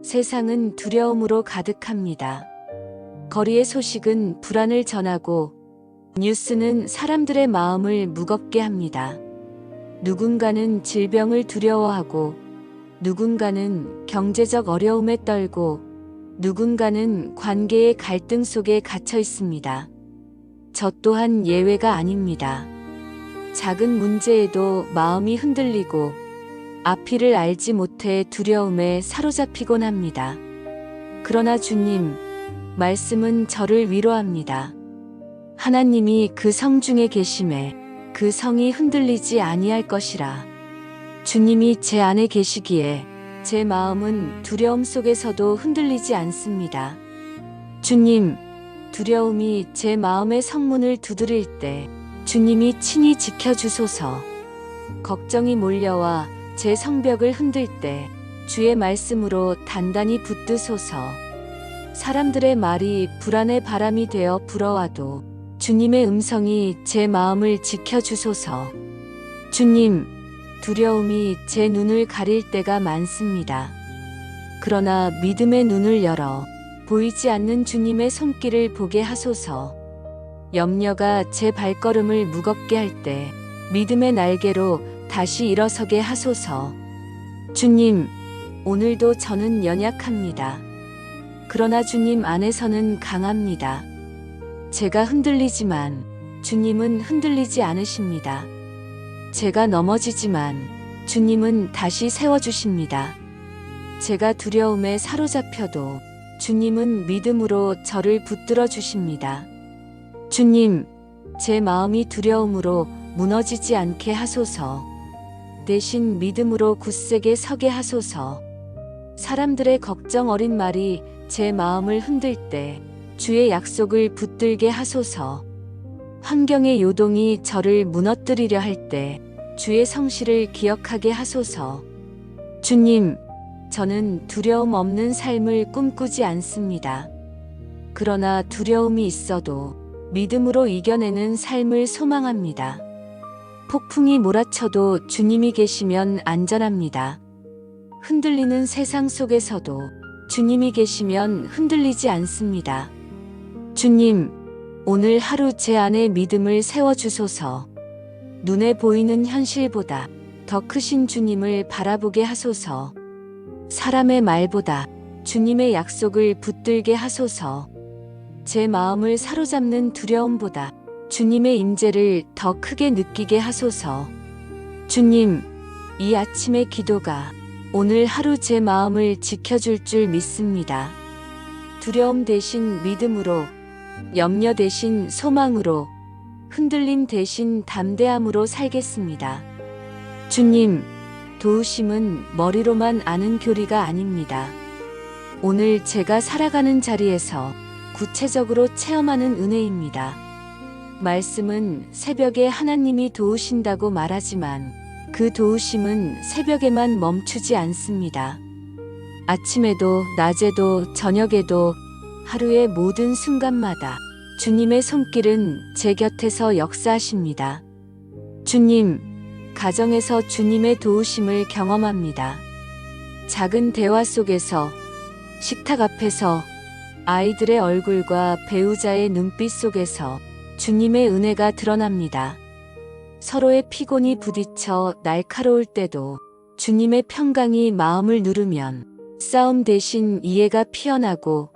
세상은 두려움으로 가득합니다. 거리의 소식은 불안을 전하고 뉴스는 사람들의 마음을 무겁게 합니다. 누군가는 질병을 두려워하고 누군가는 경제적 어려움에 떨고 누군가는 관계의 갈등 속에 갇혀 있습니다. 저 또한 예외가 아닙니다. 작은 문제에도 마음이 흔들리고 앞이를 알지 못해 두려움에 사로잡히곤 합니다. 그러나 주님, 말씀은 저를 위로합니다. 하나님이 그 성 중에 계심에 그 성이 흔들리지 아니할 것이라. 주님이 제 안에 계시기에 제 마음은 두려움 속에서도 흔들리지 않습니다. 주님, 두려움이 제 마음의 성문을 두드릴 때 주님이 친히 지켜주소서. 걱정이 몰려와 제 성벽을 흔들 때 주의 말씀으로 단단히 붙드소서. 사람들의 말이 불안의 바람이 되어 불어와도 주님의 음성이 제 마음을 지켜주소서. 주님, 두려움이 제 눈을 가릴 때가 많습니다. 그러나 믿음의 눈을 열어 보이지 않는 주님의 손길을 보게 하소서. 염려가 제 발걸음을 무겁게 할 때 믿음의 날개로 다시 일어서게 하소서. 주님, 오늘도 저는 연약합니다. 그러나 주님 안에서는 강합니다. 제가 흔들리지만 주님은 흔들리지 않으십니다. 제가 넘어지지만 주님은 다시 세워주십니다. 제가 두려움에 사로잡혀도 주님은 믿음으로 저를 붙들어 주십니다. 주님, 제 마음이 두려움으로 무너지지 않게 하소서. 대신 믿음으로 굳세게 서게 하소서. 사람들의 걱정 어린 말이 제 마음을 흔들 때 주의 약속을 붙들게 하소서. 환경의 요동이 저를 무너뜨리려 할 때 주의 성실을 기억하게 하소서. 주님, 저는 두려움 없는 삶을 꿈꾸지 않습니다. 그러나 두려움이 있어도 믿음으로 이겨내는 삶을 소망합니다. 폭풍이 몰아쳐도 주님이 계시면 안전합니다. 흔들리는 세상 속에서도 주님이 계시면 흔들리지 않습니다. 주님, 오늘 하루 제 안에 믿음을 세워주소서. 눈에 보이는 현실보다 더 크신 주님을 바라보게 하소서. 사람의 말보다 주님의 약속을 붙들게 하소서. 제 마음을 사로잡는 두려움보다 주님의 임재를 더 크게 느끼게 하소서. 주님, 이 아침의 기도가 오늘 하루 제 마음을 지켜줄 줄 믿습니다. 두려움 대신 믿음으로, 염려 대신 소망으로, 흔들림 대신 담대함으로 살겠습니다. 주님, 도우심은 머리로만 아는 교리가 아닙니다. 오늘 제가 살아가는 자리에서 구체적으로 체험하는 은혜입니다. 말씀은 새벽에 하나님이 도우신다고 말하지만 그 도우심은 새벽에만 멈추지 않습니다. 아침에도, 낮에도, 저녁에도, 하루의 모든 순간마다 주님의 손길은 제 곁에서 역사하십니다. 주님, 가정에서 주님의 도우심을 경험합니다. 작은 대화 속에서, 식탁 앞에서, 아이들의 얼굴과 배우자의 눈빛 속에서 주님의 은혜가 드러납니다. 서로의 피곤이 부딪혀 날카로울 때도 주님의 평강이 마음을 누르면 싸움 대신 이해가 피어나고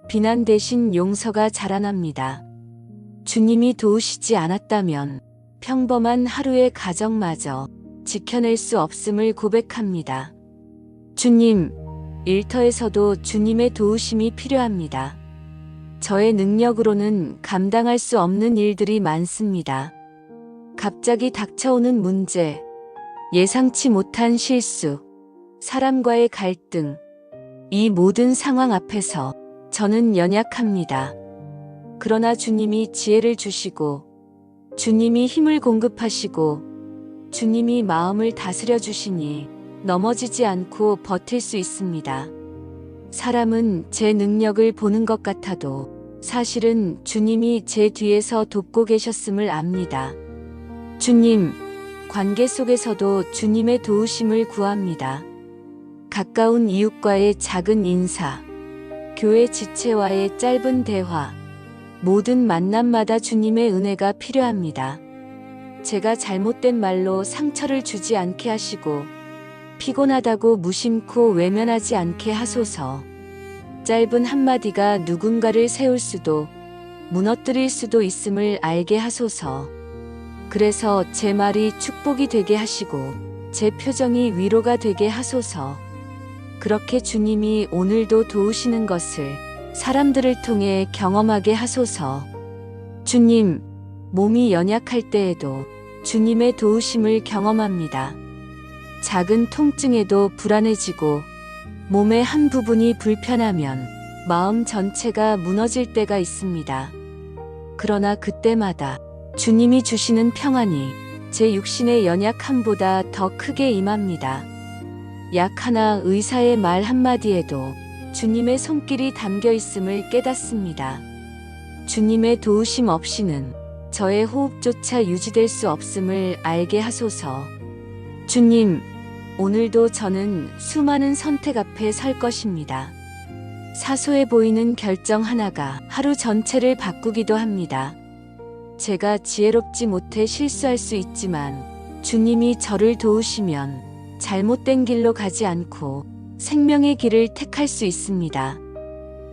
비난 대신 용서가 자라납니다. 주님이 도우시지 않았다면 평범한 하루의 가정마저 지켜낼 수 없음을 고백합니다. 주님, 일터에서도 주님의 도우심이 필요합니다. 저의 능력으로는 감당할 수 없는 일들이 많습니다. 갑자기 닥쳐오는 문제, 예상치 못한 실수, 사람과의 갈등, 이 모든 상황 앞에서 저는 연약합니다. 그러나 주님이 지혜를 주시고, 주님이 힘을 공급하시고, 주님이 마음을 다스려 주시니 넘어지지 않고 버틸 수 있습니다. 사람은 제 능력을 보는 것 같아도 사실은 주님이 제 뒤에서 돕고 계셨음을 압니다. 주님, 관계 속에서도 주님의 도우심을 구합니다. 가까운 이웃과의 작은 인사, 교회 지체와의 짧은 대화, 모든 만남마다 주님의 은혜가 필요합니다. 제가 잘못된 말로 상처를 주지 않게 하시고, 피곤하다고 무심코 외면하지 않게 하소서. 짧은 한마디가 누군가를 세울 수도 무너뜨릴 수도 있음을 알게 하소서. 그래서 제 말이 축복이 되게 하시고 제 표정이 위로가 되게 하소서. 그렇게 주님이 오늘도 도우시는 것을 사람들을 통해 경험하게 하소서. 주님, 몸이 연약할 때에도 주님의 도우심을 경험합니다. 작은 통증에도 불안해지고 몸의 한 부분이 불편하면 마음 전체가 무너질 때가 있습니다. 그러나 그때마다 주님이 주시는 평안이 제 육신의 연약함보다 더 크게 임합니다. 약 하나 의사의 말 한마디에도 주님의 손길이 담겨 있음을 깨닫습니다. 주님의 도우심 없이는 저의 호흡조차 유지될 수 없음을 알게 하소서. 주님, 오늘도 저는 수많은 선택 앞에 설 것입니다. 사소해 보이는 결정 하나가 하루 전체를 바꾸기도 합니다. 제가 지혜롭지 못해 실수할 수 있지만 주님이 저를 도우시면 잘못된 길로 가지 않고 생명의 길을 택할 수 있습니다.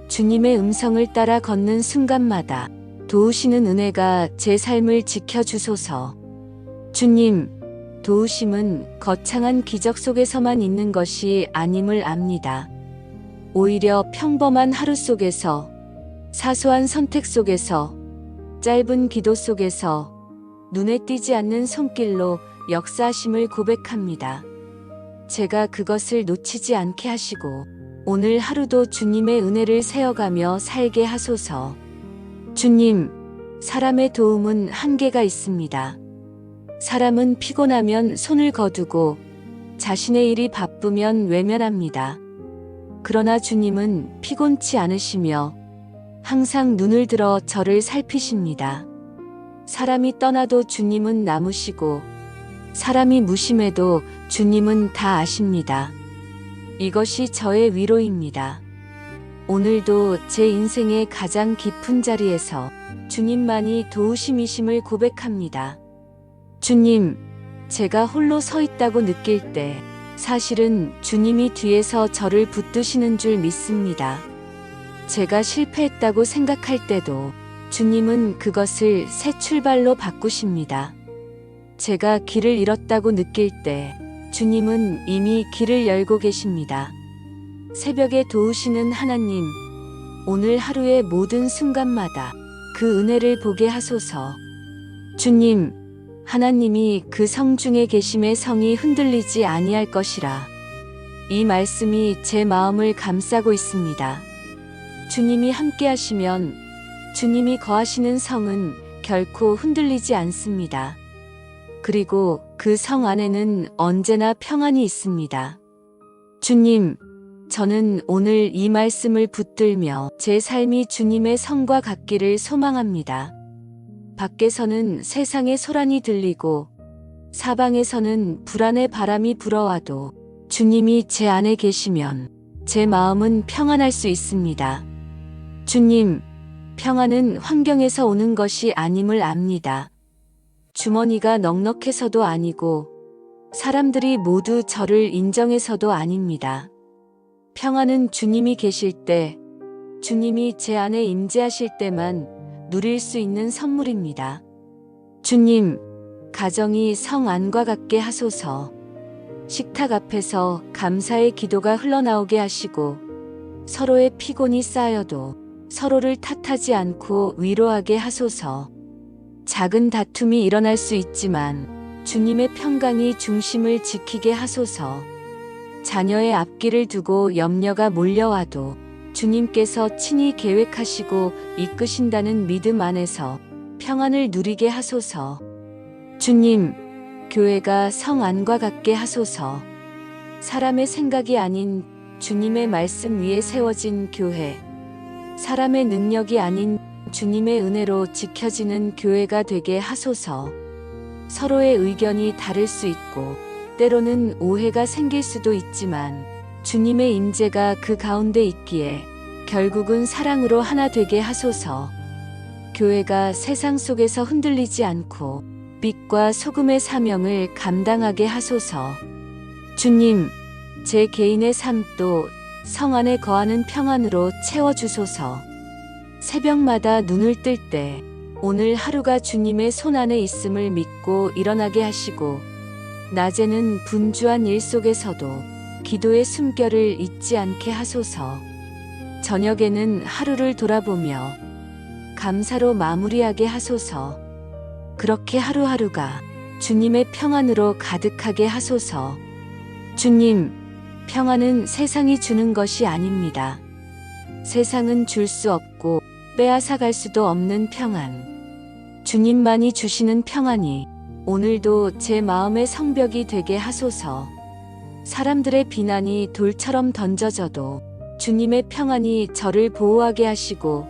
주님의 음성을 따라 걷는 순간마다 도우시는 은혜가 제 삶을 지켜주소서. 주님, 도우심은 거창한 기적 속에서만 있는 것이 아님을 압니다. 오히려 평범한 하루 속에서, 사소한 선택 속에서, 짧은 기도 속에서 눈에 띄지 않는 손길로 역사하심을 고백합니다. 제가 그것을 놓치지 않게 하시고 오늘 하루도 주님의 은혜를 세어가며 살게 하소서. 주님, 사람의 도움은 한계가 있습니다. 사람은 피곤하면 손을 거두고 자신의 일이 바쁘면 외면합니다. 그러나 주님은 피곤치 않으시며 항상 눈을 들어 저를 살피십니다. 사람이 떠나도 주님은 남으시고 사람이 무심해도 주님은 다 아십니다. 이것이 저의 위로입니다. 오늘도 제 인생의 가장 깊은 자리에서 주님만이 도우심이심을 고백합니다. 주님, 제가 홀로 서 있다고 느낄 때 사실은 주님이 뒤에서 저를 붙드시는 줄 믿습니다. 제가 실패했다고 생각할 때도 주님은 그것을 새 출발로 바꾸십니다. 제가 길을 잃었다고 느낄 때 주님은 이미 길을 열고 계십니다. 새벽에 도우시는 하나님, 오늘 하루의 모든 순간마다 그 은혜를 보게 하소서. 주님, 하나님이 그 성 중에 계심에 성이 흔들리지 아니할 것이라. 이 말씀이 제 마음을 감싸고 있습니다. 주님이 함께 하시면 주님이 거하시는 성은 결코 흔들리지 않습니다. 그리고 그 성 안에는 언제나 평안이 있습니다. 주님, 저는 오늘 이 말씀을 붙들며 제 삶이 주님의 성과 같기를 소망합니다. 밖에서는 세상의 소란이 들리고 사방에서는 불안의 바람이 불어와도 주님이 제 안에 계시면 제 마음은 평안할 수 있습니다. 주님, 평안은 환경에서 오는 것이 아님을 압니다. 주머니가 넉넉해서도 아니고 사람들이 모두 저를 인정해서도 아닙니다. 평안은 주님이 계실 때, 주님이 제 안에 임재하실 때만 누릴 수 있는 선물입니다. 주님, 가정이 성 안과 같게 하소서. 식탁 앞에서 감사의 기도가 흘러나오게 하시고 서로의 피곤이 쌓여도 서로를 탓하지 않고 위로하게 하소서. 작은 다툼이 일어날 수 있지만 주님의 평강이 중심을 지키게 하소서. 자녀의 앞길을 두고 염려가 몰려와도 주님께서 친히 계획하시고 이끄신다는 믿음 안에서 평안을 누리게 하소서. 주님, 교회가 성 안과 같게 하소서. 사람의 생각이 아닌 주님의 말씀 위에 세워진 교회, 사람의 능력이 아닌 주님의 은혜로 지켜지는 교회가 되게 하소서. 서로의 의견이 다를 수 있고 때로는 오해가 생길 수도 있지만 주님의 임재가 그 가운데 있기에 결국은 사랑으로 하나 되게 하소서. 교회가 세상 속에서 흔들리지 않고 빛과 소금의 사명을 감당하게 하소서. 주님, 제 개인의 삶도 성 안에 거하는 평안으로 채워주소서. 새벽마다 눈을 뜰 때 오늘 하루가 주님의 손 안에 있음을 믿고 일어나게 하시고 낮에는 분주한 일 속에서도 기도의 숨결을 잊지 않게 하소서. 저녁에는 하루를 돌아보며 감사로 마무리하게 하소서. 그렇게 하루하루가 주님의 평안으로 가득하게 하소서. 주님, 평안은 세상이 주는 것이 아닙니다. 세상은 줄 수 없고 빼앗아갈 수도 없는 평안. 주님만이 주시는 평안이 오늘도 제 마음의 성벽이 되게 하소서. 사람들의 비난이 돌처럼 던져져도 주님의 평안이 저를 보호하게 하시고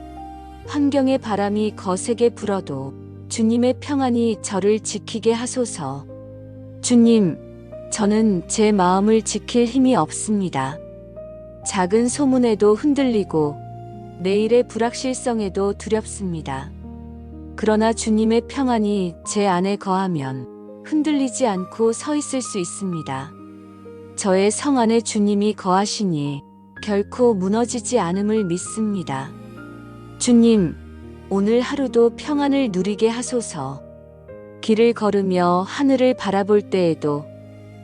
환경의 바람이 거세게 불어도 주님의 평안이 저를 지키게 하소서. 주님, 저는 제 마음을 지킬 힘이 없습니다. 작은 소문에도 흔들리고 내일의 불확실성에도 두렵습니다. 그러나 주님의 평안이 제 안에 거하면 흔들리지 않고 서 있을 수 있습니다. 저의 성 안에 주님이 거하시니 결코 무너지지 않음을 믿습니다. 주님, 오늘 하루도 평안을 누리게 하소서. 길을 걸으며 하늘을 바라볼 때에도,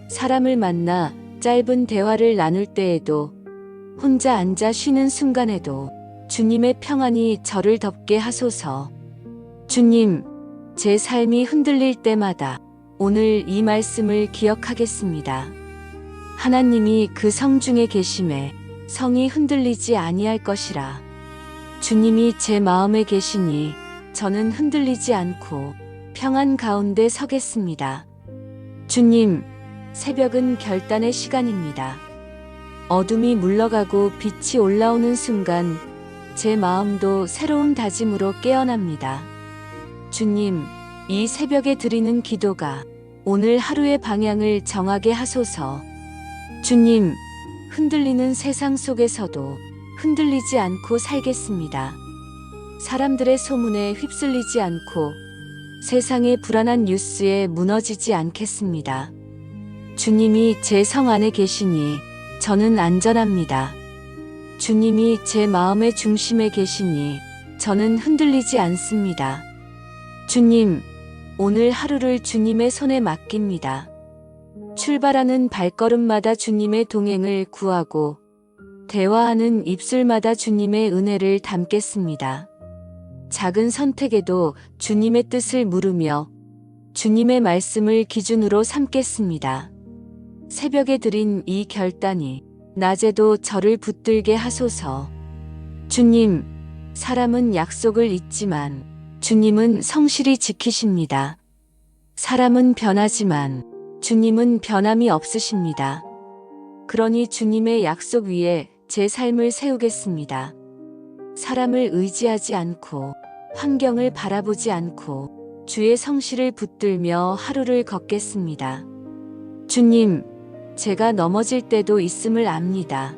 사람을 만나 짧은 대화를 나눌 때에도, 혼자 앉아 쉬는 순간에도 주님의 평안이 저를 덮게 하소서. 주님, 제 삶이 흔들릴 때마다 오늘 이 말씀을 기억하겠습니다. 하나님이 그 성 중에 계심에 성이 흔들리지 아니할 것이라. 주님이 제 마음에 계시니 저는 흔들리지 않고 평안 가운데 서겠습니다. 주님, 새벽은 결단의 시간입니다. 어둠이 물러가고 빛이 올라오는 순간 제 마음도 새로운 다짐으로 깨어납니다. 주님, 이 새벽에 드리는 기도가 오늘 하루의 방향을 정하게 하소서. 주님, 흔들리는 세상 속에서도 흔들리지 않고 살겠습니다. 사람들의 소문에 휩쓸리지 않고 세상의 불안한 뉴스에 무너지지 않겠습니다. 주님이 제 성 안에 계시니 저는 안전합니다. 주님이 제 마음의 중심에 계시니 저는 흔들리지 않습니다. 주님, 오늘 하루를 주님의 손에 맡깁니다. 출발하는 발걸음마다 주님의 동행을 구하고 대화하는 입술마다 주님의 은혜를 담겠습니다. 작은 선택에도 주님의 뜻을 물으며 주님의 말씀을 기준으로 삼겠습니다. 새벽에 드린 이 결단이 낮에도 저를 붙들게 하소서. 주님, 사람은 약속을 잊지만 주님은 성실히 지키십니다. 사람은 변하지만 주님은 변함이 없으십니다. 그러니 주님의 약속 위에 제 삶을 세우겠습니다. 사람을 의지하지 않고 환경을 바라보지 않고 주의 성실을 붙들며 하루를 걷겠습니다. 주님, 제가 넘어질 때도 있음을 압니다.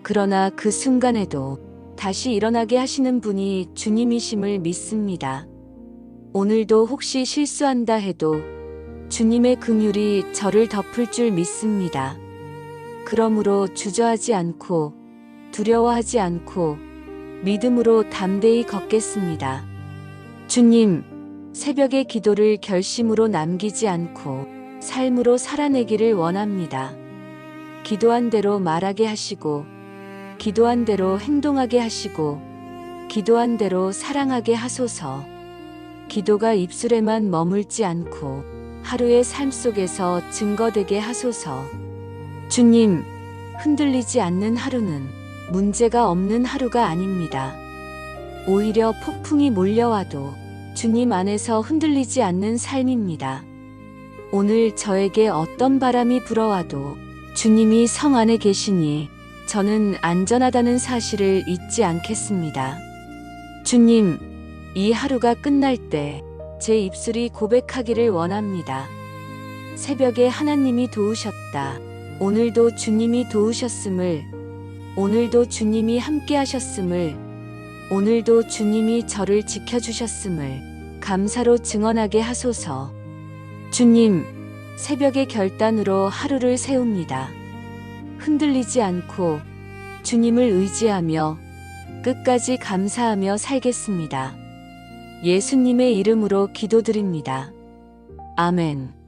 그러나 그 순간에도 다시 일어나게 하시는 분이 주님이심을 믿습니다. 오늘도 혹시 실수한다 해도 주님의 긍휼이 저를 덮을 줄 믿습니다. 그러므로 주저하지 않고 두려워하지 않고 믿음으로 담대히 걷겠습니다. 주님, 새벽의 기도를 결심으로 남기지 않고 삶으로 살아내기를 원합니다. 기도한 대로 말하게 하시고 기도한 대로 행동하게 하시고 기도한 대로 사랑하게 하소서. 기도가 입술에만 머물지 않고 하루의 삶 속에서 증거되게 하소서. 주님, 흔들리지 않는 하루는 문제가 없는 하루가 아닙니다. 오히려 폭풍이 몰려와도 주님 안에서 흔들리지 않는 삶입니다. 오늘 저에게 어떤 바람이 불어와도 주님이 성 안에 계시니 저는 안전하다는 사실을 잊지 않겠습니다. 주님, 이 하루가 끝날 때 제 입술이 고백하기를 원합니다. 새벽에 하나님이 도우셨다. 오늘도 주님이 도우셨음을, 오늘도 주님이 함께 하셨음을, 오늘도 주님이 저를 지켜주셨음을 감사로 증언하게 하소서. 주님, 새벽의 결단으로 하루를 세웁니다. 흔들리지 않고 주님을 의지하며 끝까지 감사하며 살겠습니다. 예수님의 이름으로 기도드립니다. 아멘.